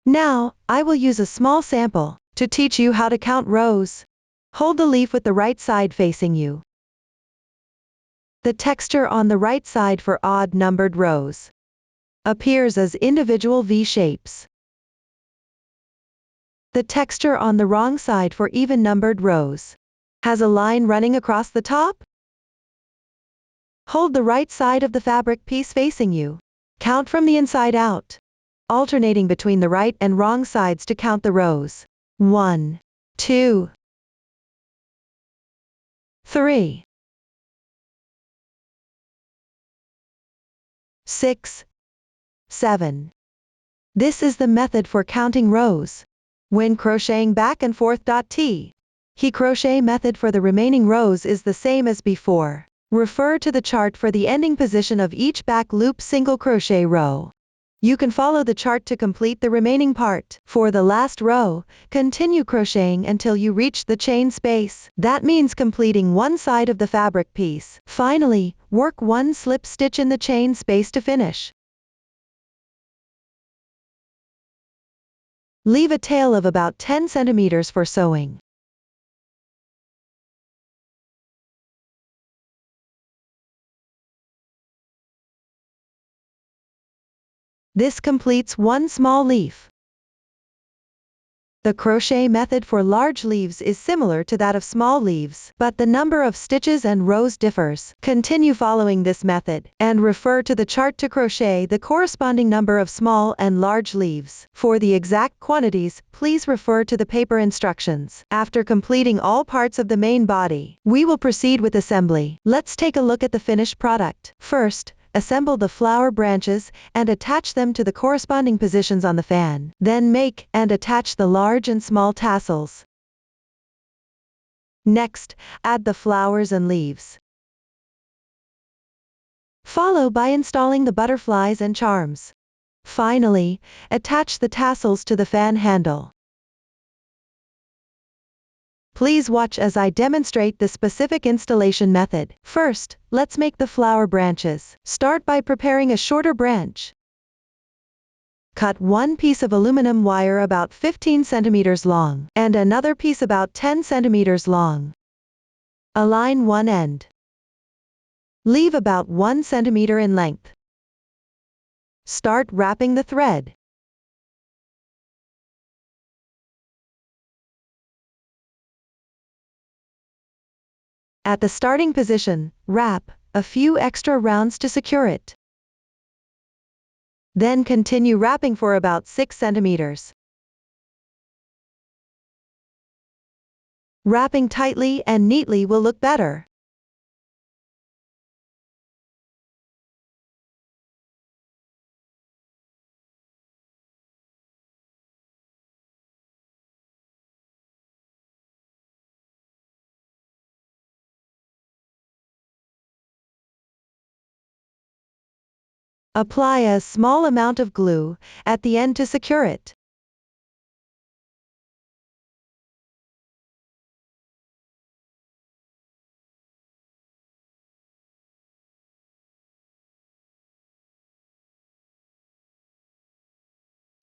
Now, I will use a small sample to teach you how to count rows. Hold the leaf with the right side facing you. The texture on the right side for odd numbered rows appears as individual V shapes. the texture on the wrong side for even numbered rows. Has a line running across the top? Hold the right side of the fabric piece facing you. Count from the inside out, alternating between the right and wrong sides to count the rows. 1, 2, 3, 6, 7. This is the method for counting rows. When crocheting back and forth. T. He crochet method for the remaining rows is the same as before. Refer to the chart for the ending position of each back loop single crochet row. You can follow the chart to complete the remaining part. For the last row, continue crocheting until you reach the chain space. That means completing one side of the fabric piece. Finally, work one slip stitch in the chain space to finish. Leave a tail of about 10 centimeters for sewing. This completes one small leaf. The crochet method for large leaves is similar to that of small leaves, but the number of stitches and rows differs. Continue following this method, and refer to the chart to crochet the corresponding number of small and large leaves. For the exact quantities, please refer to the paper instructions. After completing all parts of the main body, we will proceed with assembly. Let's take a look at the finished product. First, assemble the flower branches and attach them to the corresponding positions on the fan. Then make and attach the large and small tassels. Next, add the flowers and leaves. Follow by installing the butterflies and charms. Finally, attach the tassels to the fan handle. Please watch as I demonstrate the specific installation method. First, let's make the flower branches. Start by preparing a shorter branch. Cut one piece of aluminum wire about 15 centimeters long, and another piece about 10 centimeters long. Align one end. Leave about 1 centimeter in length. Start wrapping the thread. At the starting position, wrap a few extra rounds to secure it. Then continue wrapping for about 6 centimeters. Wrapping tightly and neatly will look better. Apply a small amount of glue at the end to secure it.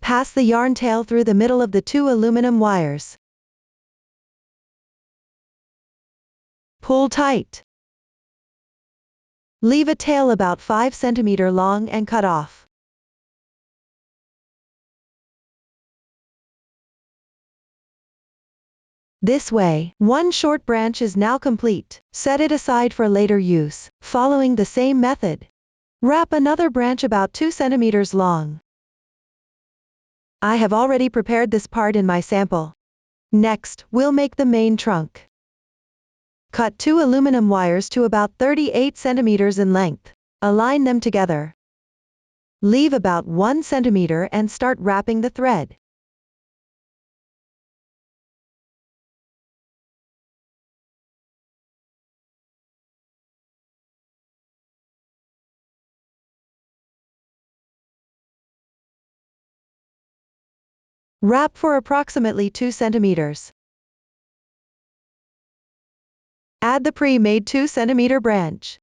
Pass the yarn tail through the middle of the two aluminum wires. Pull tight. Leave a tail about 5 centimeters long and cut off. This way, one short branch is now complete. Set it aside for later use. Following the same method, wrap another branch about 2 centimeters long. I have already prepared this part in my sample. Next, we'll make the main trunk. Cut two aluminum wires to about 38 centimeters in length. Align them together. Leave about 1 centimeter and start wrapping the thread. Wrap for approximately 2 centimeters. Add the pre-made 2 centimeter branch.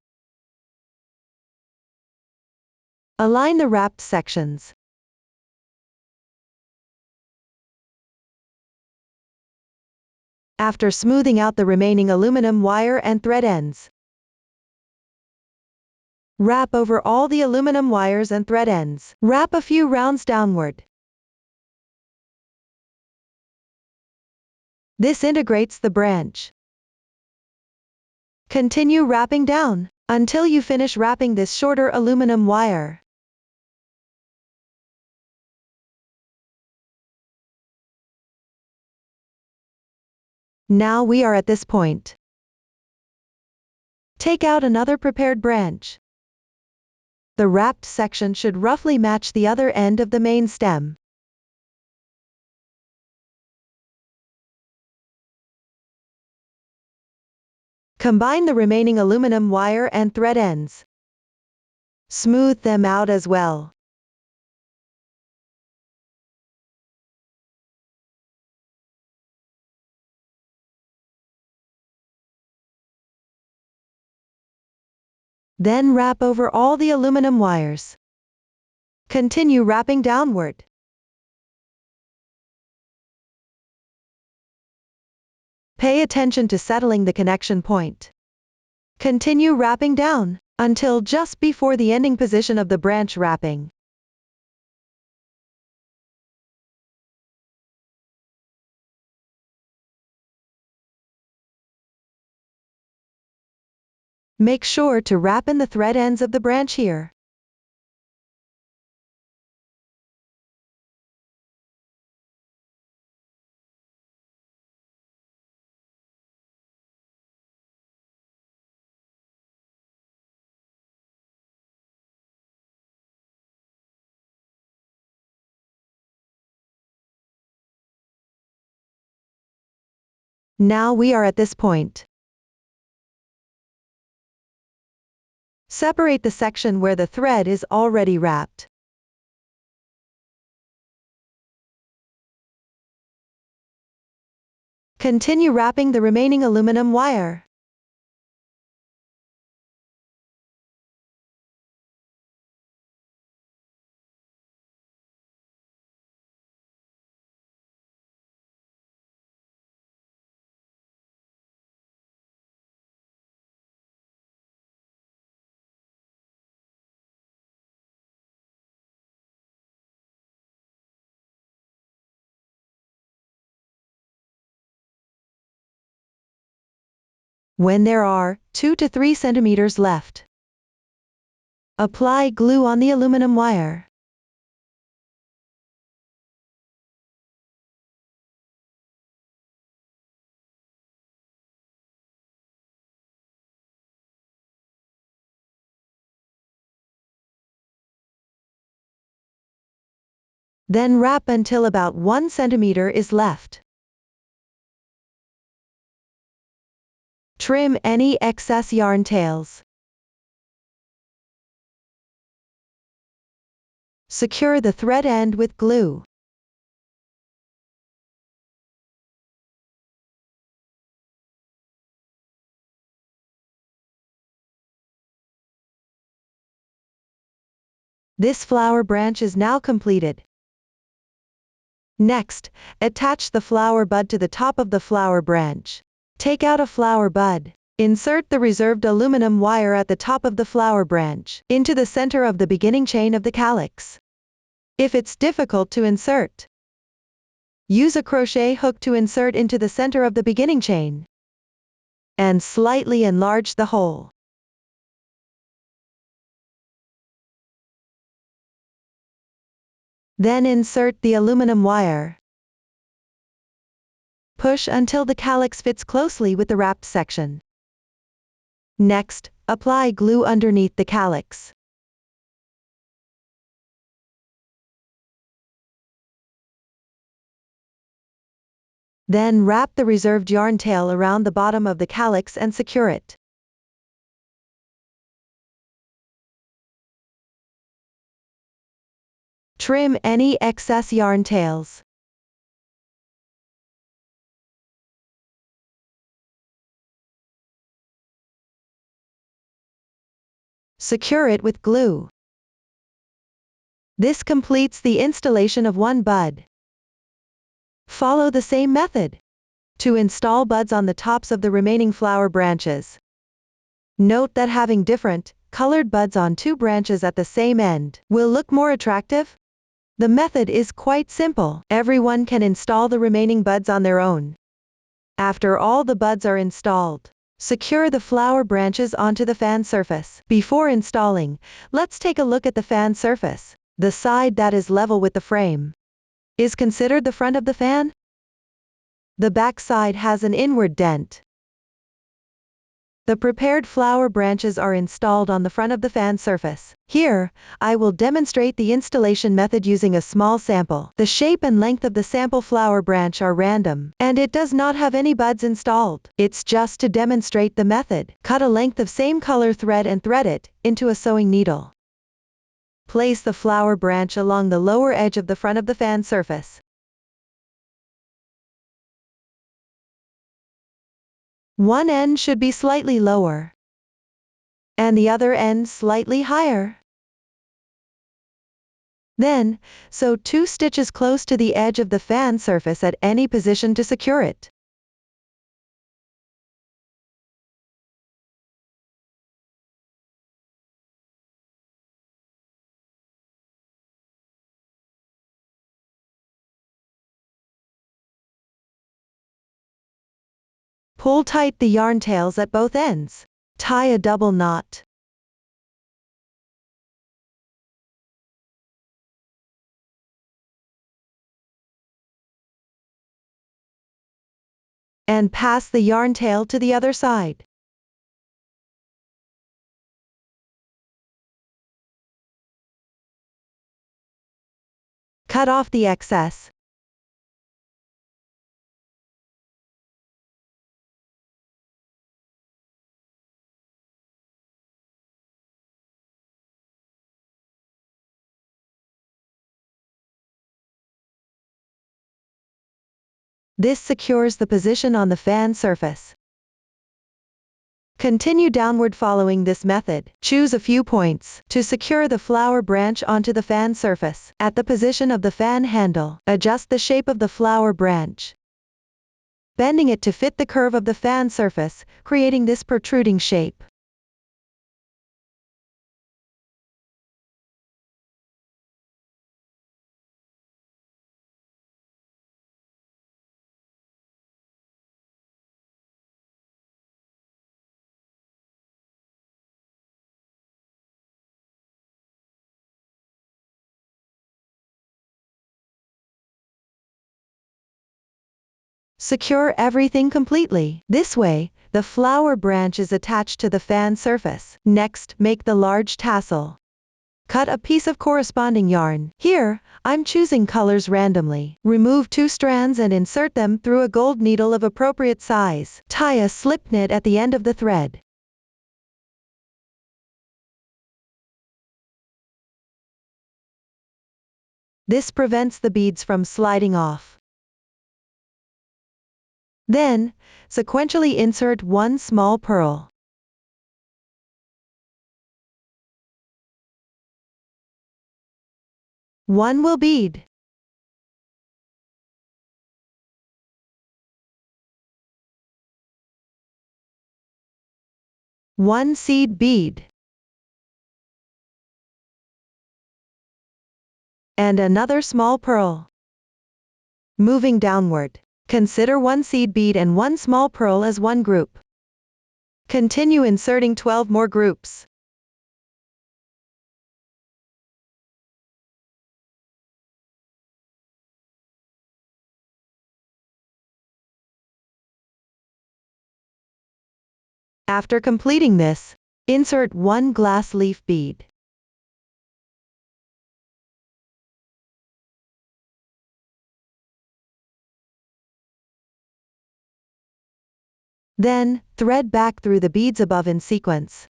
Align the wrapped sections. After smoothing out the remaining aluminum wire and thread ends, wrap over all the aluminum wires and thread ends. Wrap a few rounds downward. This integrates the branch. Continue wrapping down until you finish wrapping this shorter aluminum wire. Now we are at this point. Take out another prepared branch. The wrapped section should roughly match the other end of the main stem. Combine the remaining aluminum wire and thread ends. Smooth them out as well. Then wrap over all the aluminum wires. Continue wrapping downward. Pay attention to settling the connection point. Continue wrapping down until just before the ending position of the branch wrapping. Make sure to wrap in the thread ends of the branch here. Now we are at this point. Separate the section where the thread is already wrapped. Continue wrapping the remaining aluminum wire. When there are 2 to 3 centimeters left, apply glue on the aluminum wire. Then wrap until about 1 centimeter is left. Trim any excess yarn tails. Secure the thread end with glue. This flower branch is now completed. Next, attach the flower bud to the top of the flower branch. Take out a flower bud. Insert the reserved aluminum wire at the top of the flower branch into the center of the beginning chain of the calyx. If it's difficult to insert, use a crochet hook to insert into the center of the beginning chain and slightly enlarge the hole. Then insert the aluminum wire. Push until the calyx fits closely with the wrapped section. Next, apply glue underneath the calyx. Then wrap the reserved yarn tail around the bottom of the calyx and secure it. Trim any excess yarn tails. Secure it with glue. This completes the installation of one bud. Follow the same method to install buds on the tops of the remaining flower branches. Note that having different, colored buds on 2 branches at the same end will look more attractive. The method is quite simple. Everyone can install the remaining buds on their own. After all the buds are installed, secure the flower branches onto the fan surface. Before installing, let's take a look at the fan surface. The side that is level with the frame is considered the front of the fan. The back side has an inward dent. The prepared flower branches are installed on the front of the fan surface. Here, I will demonstrate the installation method using a small sample. The shape and length of the sample flower branch are random, and it does not have any buds installed. It's just to demonstrate the method. Cut a length of same color thread and thread it into a sewing needle. Place the flower branch along the lower edge of the front of the fan surface. One end should be slightly lower, and the other end slightly higher. Then, sew 2 stitches close to the edge of the fan surface at any position to secure it. Pull tight the yarn tails at both ends. Tie a double knot. And pass the yarn tail to the other side. Cut off the excess. This secures the position on the fan surface. Continue downward following this method. Choose a few points to secure the flower branch onto the fan surface. At the position of the fan handle, adjust the shape of the flower branch, bending it to fit the curve of the fan surface, creating this protruding shape. Secure everything completely. This way, the flower branch is attached to the fan surface. Next, make the large tassel. Cut a piece of corresponding yarn. Here, I'm choosing colors randomly. Remove 2 strands and insert them through a gold needle of appropriate size. Tie a slip knot at the end of the thread. This prevents the beads from sliding off. Then, sequentially insert 1 small pearl. One will bead. One seed bead. And another small pearl. Moving downward, consider 1 seed bead and 1 small pearl as one group. Continue inserting 12 more groups. After completing this, insert 1 glass leaf bead. Then, thread back through the beads above in sequence.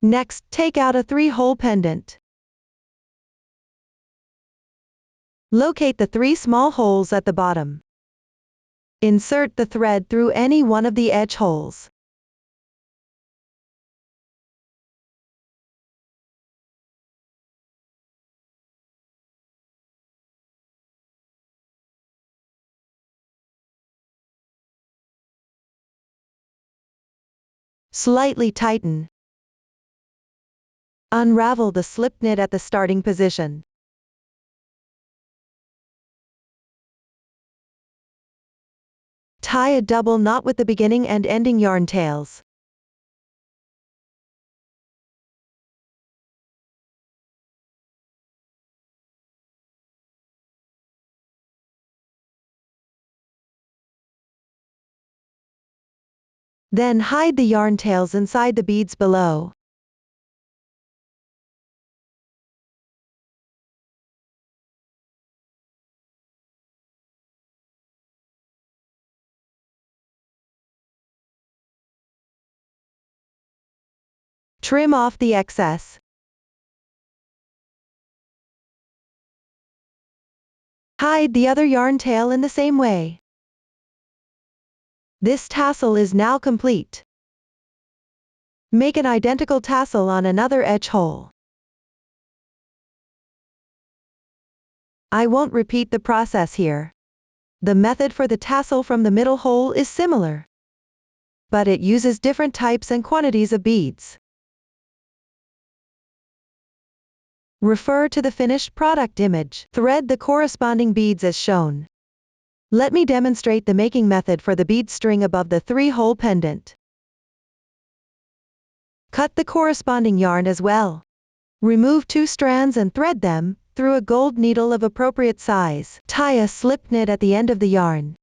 Next, take out a 3-hole pendant. Locate the 3 small holes at the bottom. Insert the thread through any one of the edge holes. Slightly tighten. Unravel the slip knit at the starting position. Tie a double knot with the beginning and ending yarn tails. Then hide the yarn tails inside the beads below. Trim off the excess. Hide the other yarn tail in the same way. This tassel is now complete. Make an identical tassel on another edge hole. I won't repeat the process here. The method for the tassel from the middle hole is similar, but it uses different types and quantities of beads. Refer to the finished product image. Thread the corresponding beads as shown. Let me demonstrate the making method for the bead string above the 3-hole pendant. Cut the corresponding yarn as well. Remove 2 strands and thread them through a gold needle of appropriate size. Tie a slip knit at the end of the yarn.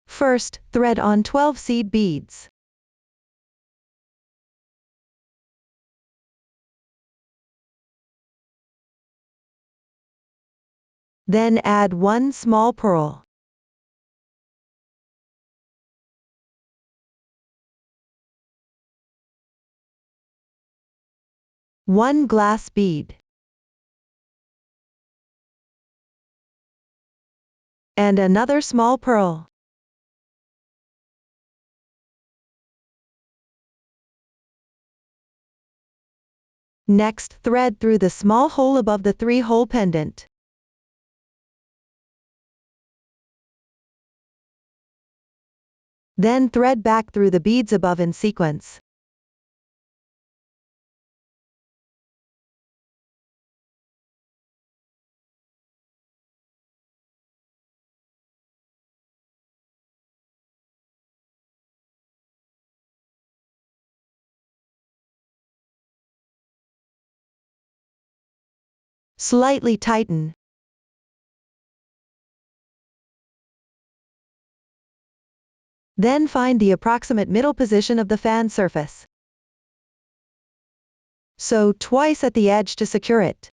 First, thread on 12 seed beads. Then add 1 small pearl. One glass bead. And another small pearl. Next, thread through the small hole above the 3-hole pendant. Then thread back through the beads above in sequence. Slightly tighten. Then find the approximate middle position of the fan surface. Sew twice at the edge to secure it.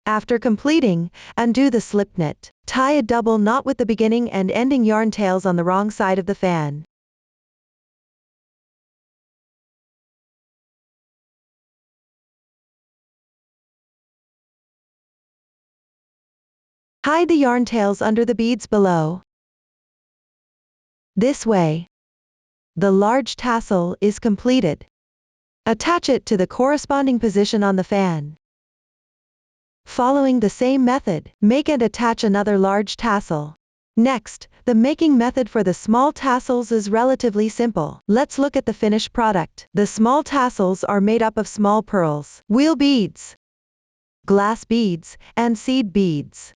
After completing, undo the slip knit. Tie a double knot with the beginning and ending yarn tails on the wrong side of the fan. Hide the yarn tails under the beads below. This way, the large tassel is completed. Attach it to the corresponding position on the fan. Following the same method, make and attach another large tassel. Next, the making method for the small tassels is relatively simple. Let's look at the finished product. The small tassels are made up of small pearls, wheel beads, glass beads, and seed beads.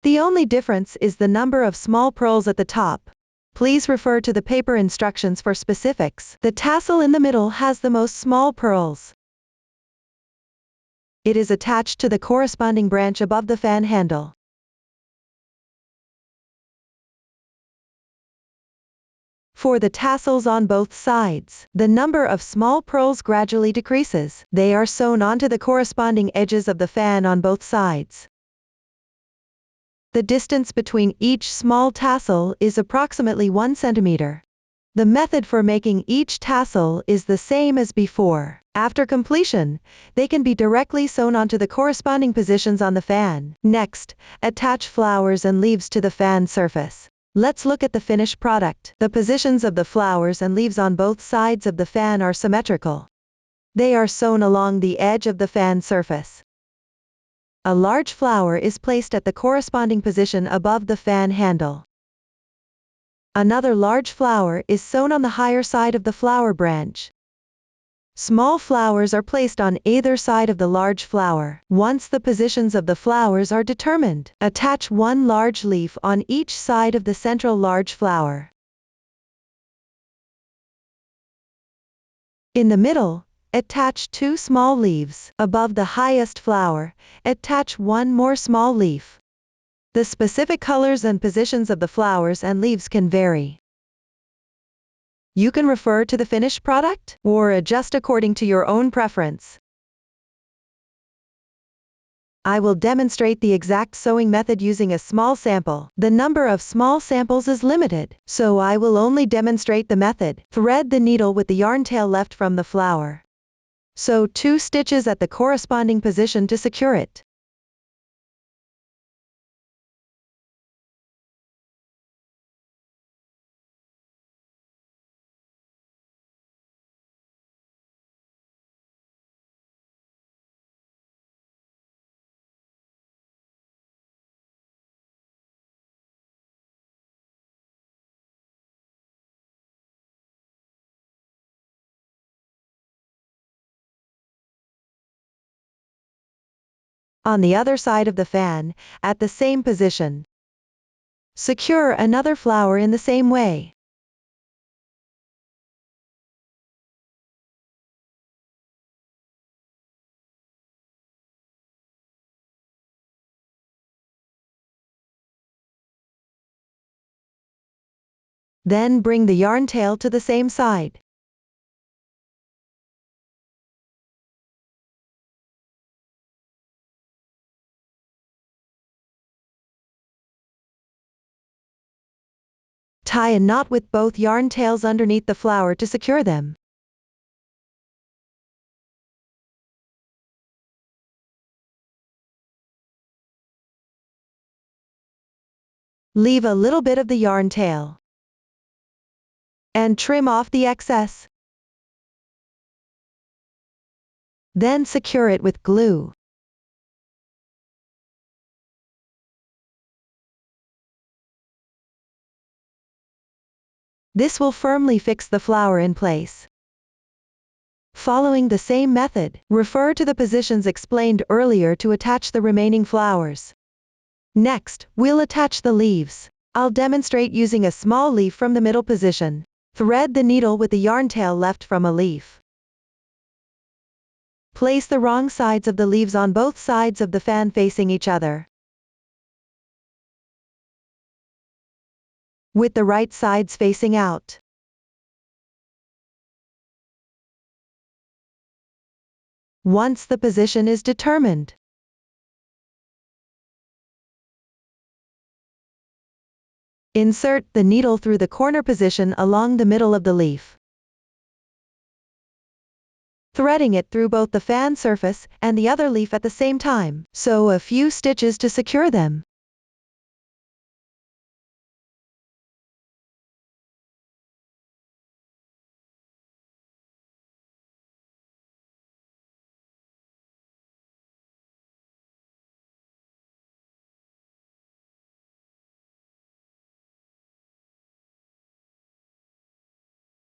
The only difference is the number of small pearls at the top. Please refer to the paper instructions for specifics. The tassel in the middle has the most small pearls. It is attached to the corresponding branch above the fan handle. For the tassels on both sides, the number of small pearls gradually decreases. They are sewn onto the corresponding edges of the fan on both sides. The distance between each small tassel is approximately 1 centimeter. The method for making each tassel is the same as before. After completion, they can be directly sewn onto the corresponding positions on the fan. Next, attach flowers and leaves to the fan surface. Let's look at the finished product. The positions of the flowers and leaves on both sides of the fan are symmetrical. They are sewn along the edge of the fan surface. A large flower is placed at the corresponding position above the fan handle. Another large flower is sewn on the higher side of the flower branch. Small flowers are placed on either side of the large flower. Once the positions of the flowers are determined, attach one large leaf on each side of the central large flower. In the middle, attach two small leaves. Above the highest flower, attach one more small leaf. The specific colors and positions of the flowers and leaves can vary. You can refer to the finished product or adjust according to your own preference. I will demonstrate the exact sewing method using a small sample. The number of small samples is limited, so I will only demonstrate the method. Thread the needle with the yarn tail left from the flower. Sew 2 stitches at the corresponding position to secure it. On the other side of the fan, at the same position, secure another flower in the same way. Then bring the yarn tail to the same side. Tie a knot with both yarn tails underneath the flower to secure them. Leave a little bit of the yarn tail and trim off the excess. Then secure it with glue. This will firmly fix the flower in place. Following the same method, refer to the positions explained earlier to attach the remaining flowers. Next, we'll attach the leaves. I'll demonstrate using a small leaf from the middle position. Thread the needle with the yarn tail left from a leaf. Place the wrong sides of the leaves on both sides of the fan facing each other, with the right sides facing out. Once the position is determined, insert the needle through the corner position along the middle of the leaf, threading it through both the fan surface and the other leaf at the same time. Sew a few stitches to secure them.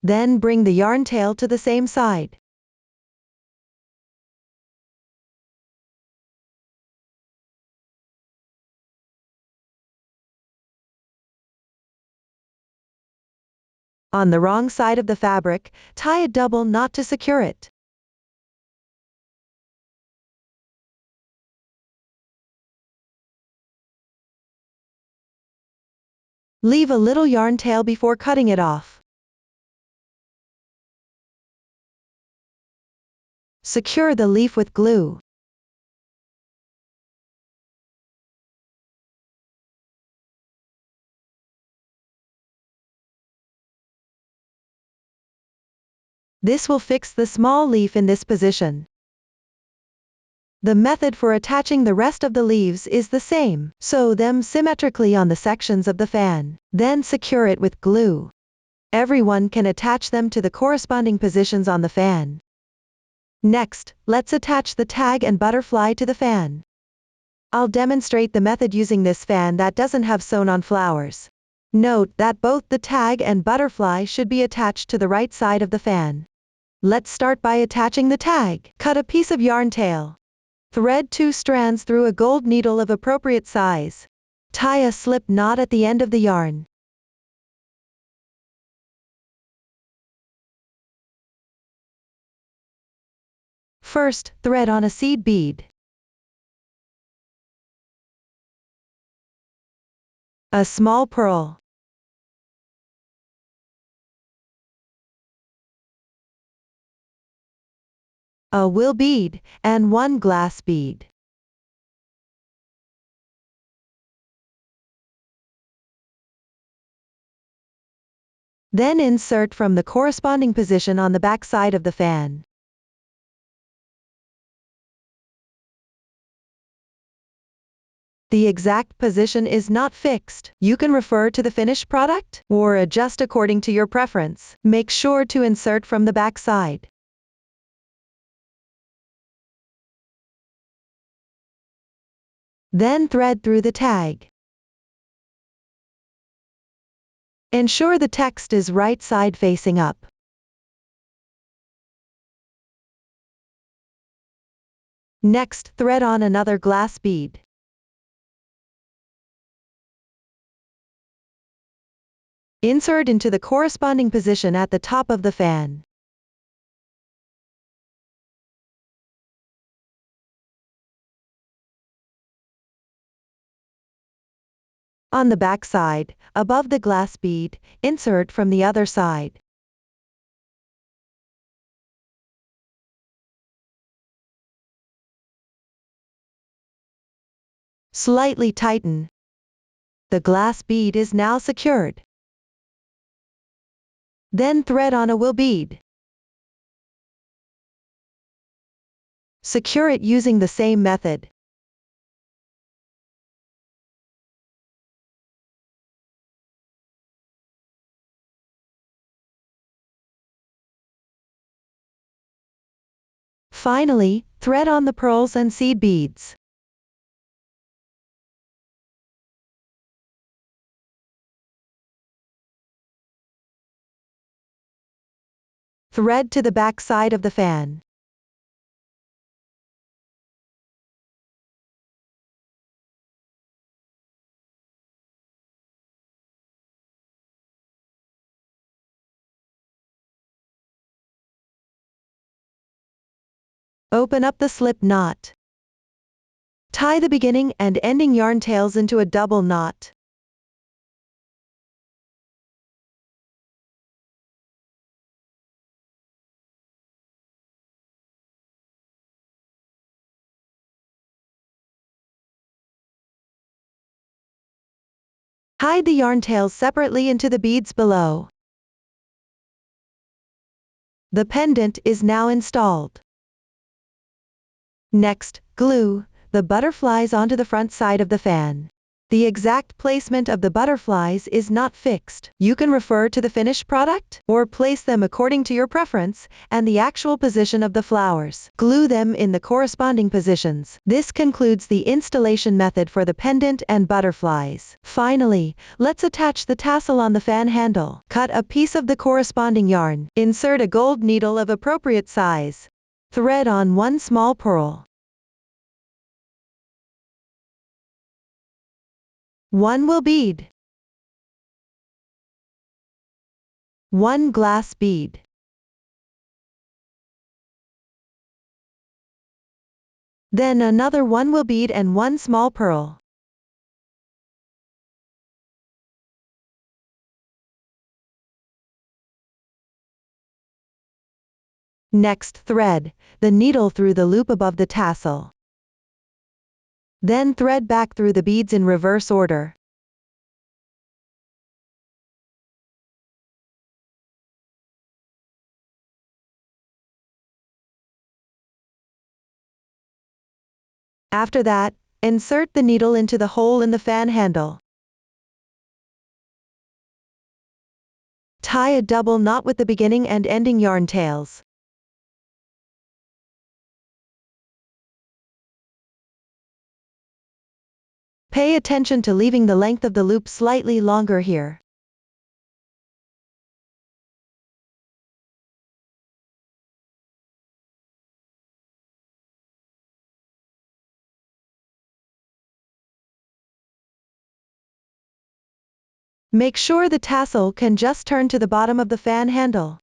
Then bring the yarn tail to the same side. On the wrong side of the fabric, tie a double knot to secure it. Leave a little yarn tail before cutting it off. Secure the leaf with glue. This will fix the small leaf in this position. The method for attaching the rest of the leaves is the same. Sew them symmetrically on the sections of the fan. Then secure it with glue. Everyone can attach them to the corresponding positions on the fan. Next, let's attach the tag and butterfly to the fan. I'll demonstrate the method using this fan that doesn't have sewn-on flowers. Note that both the tag and butterfly should be attached to the right side of the fan. Let's start by attaching the tag. Cut a piece of yarn tail. Thread 2 strands through a gold needle of appropriate size. Tie a slip knot at the end of the yarn. First, thread on a seed bead. A small pearl. A will bead, and 1 glass bead. Then insert from the corresponding position on the back side of the fan. The exact position is not fixed. You can refer to the finished product, or adjust according to your preference. Make sure to insert from the back side. Then thread through the tag. Ensure the text is right side facing up. Next, thread on another glass bead. Insert into the corresponding position at the top of the fan. On the back side, above the glass bead, insert from the other side. Slightly tighten. The glass bead is now secured. Then thread on a will bead. Secure it using the same method. Finally, thread on the pearls and seed beads. Thread to the back side of the fan. Open up the slip knot. Tie the beginning and ending yarn tails into a double knot. Hide the yarn tails separately into the beads below. The pendant is now installed. Next, glue the butterflies onto the front side of the fan. The exact placement of the butterflies is not fixed. You can refer to the finished product, or place them according to your preference, and the actual position of the flowers. Glue them in the corresponding positions. This concludes the installation method for the pendant and butterflies. Finally, let's attach the tassel on the fan handle. Cut a piece of the corresponding yarn. Insert a gold needle of appropriate size. Thread on 1 small pearl. 1 will bead. 1 glass bead. Then another 1 will bead and 1 small pearl. Next, thread the needle through the loop above the tassel. Then thread back through the beads in reverse order. After that, insert the needle into the hole in the fan handle. Tie a double knot with the beginning and ending yarn tails. Pay attention to leaving the length of the loop slightly longer here. Make sure the tassel can just turn to the bottom of the fan handle.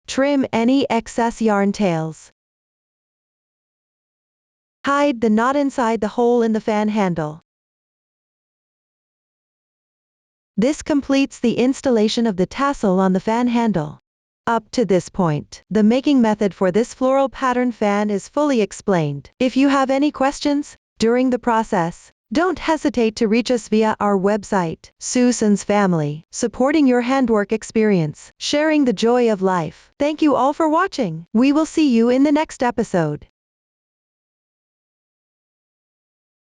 Trim any excess yarn tails. Hide the knot inside the hole in the fan handle. This completes the installation of the tassel on the fan handle. Up to this point, the making method for this floral pattern fan is fully explained. If you have any questions during the process, don't hesitate to reach us via our website. Susan's Family, supporting your handwork experience, sharing the joy of life. Thank you all for watching. We will see you in the next episode.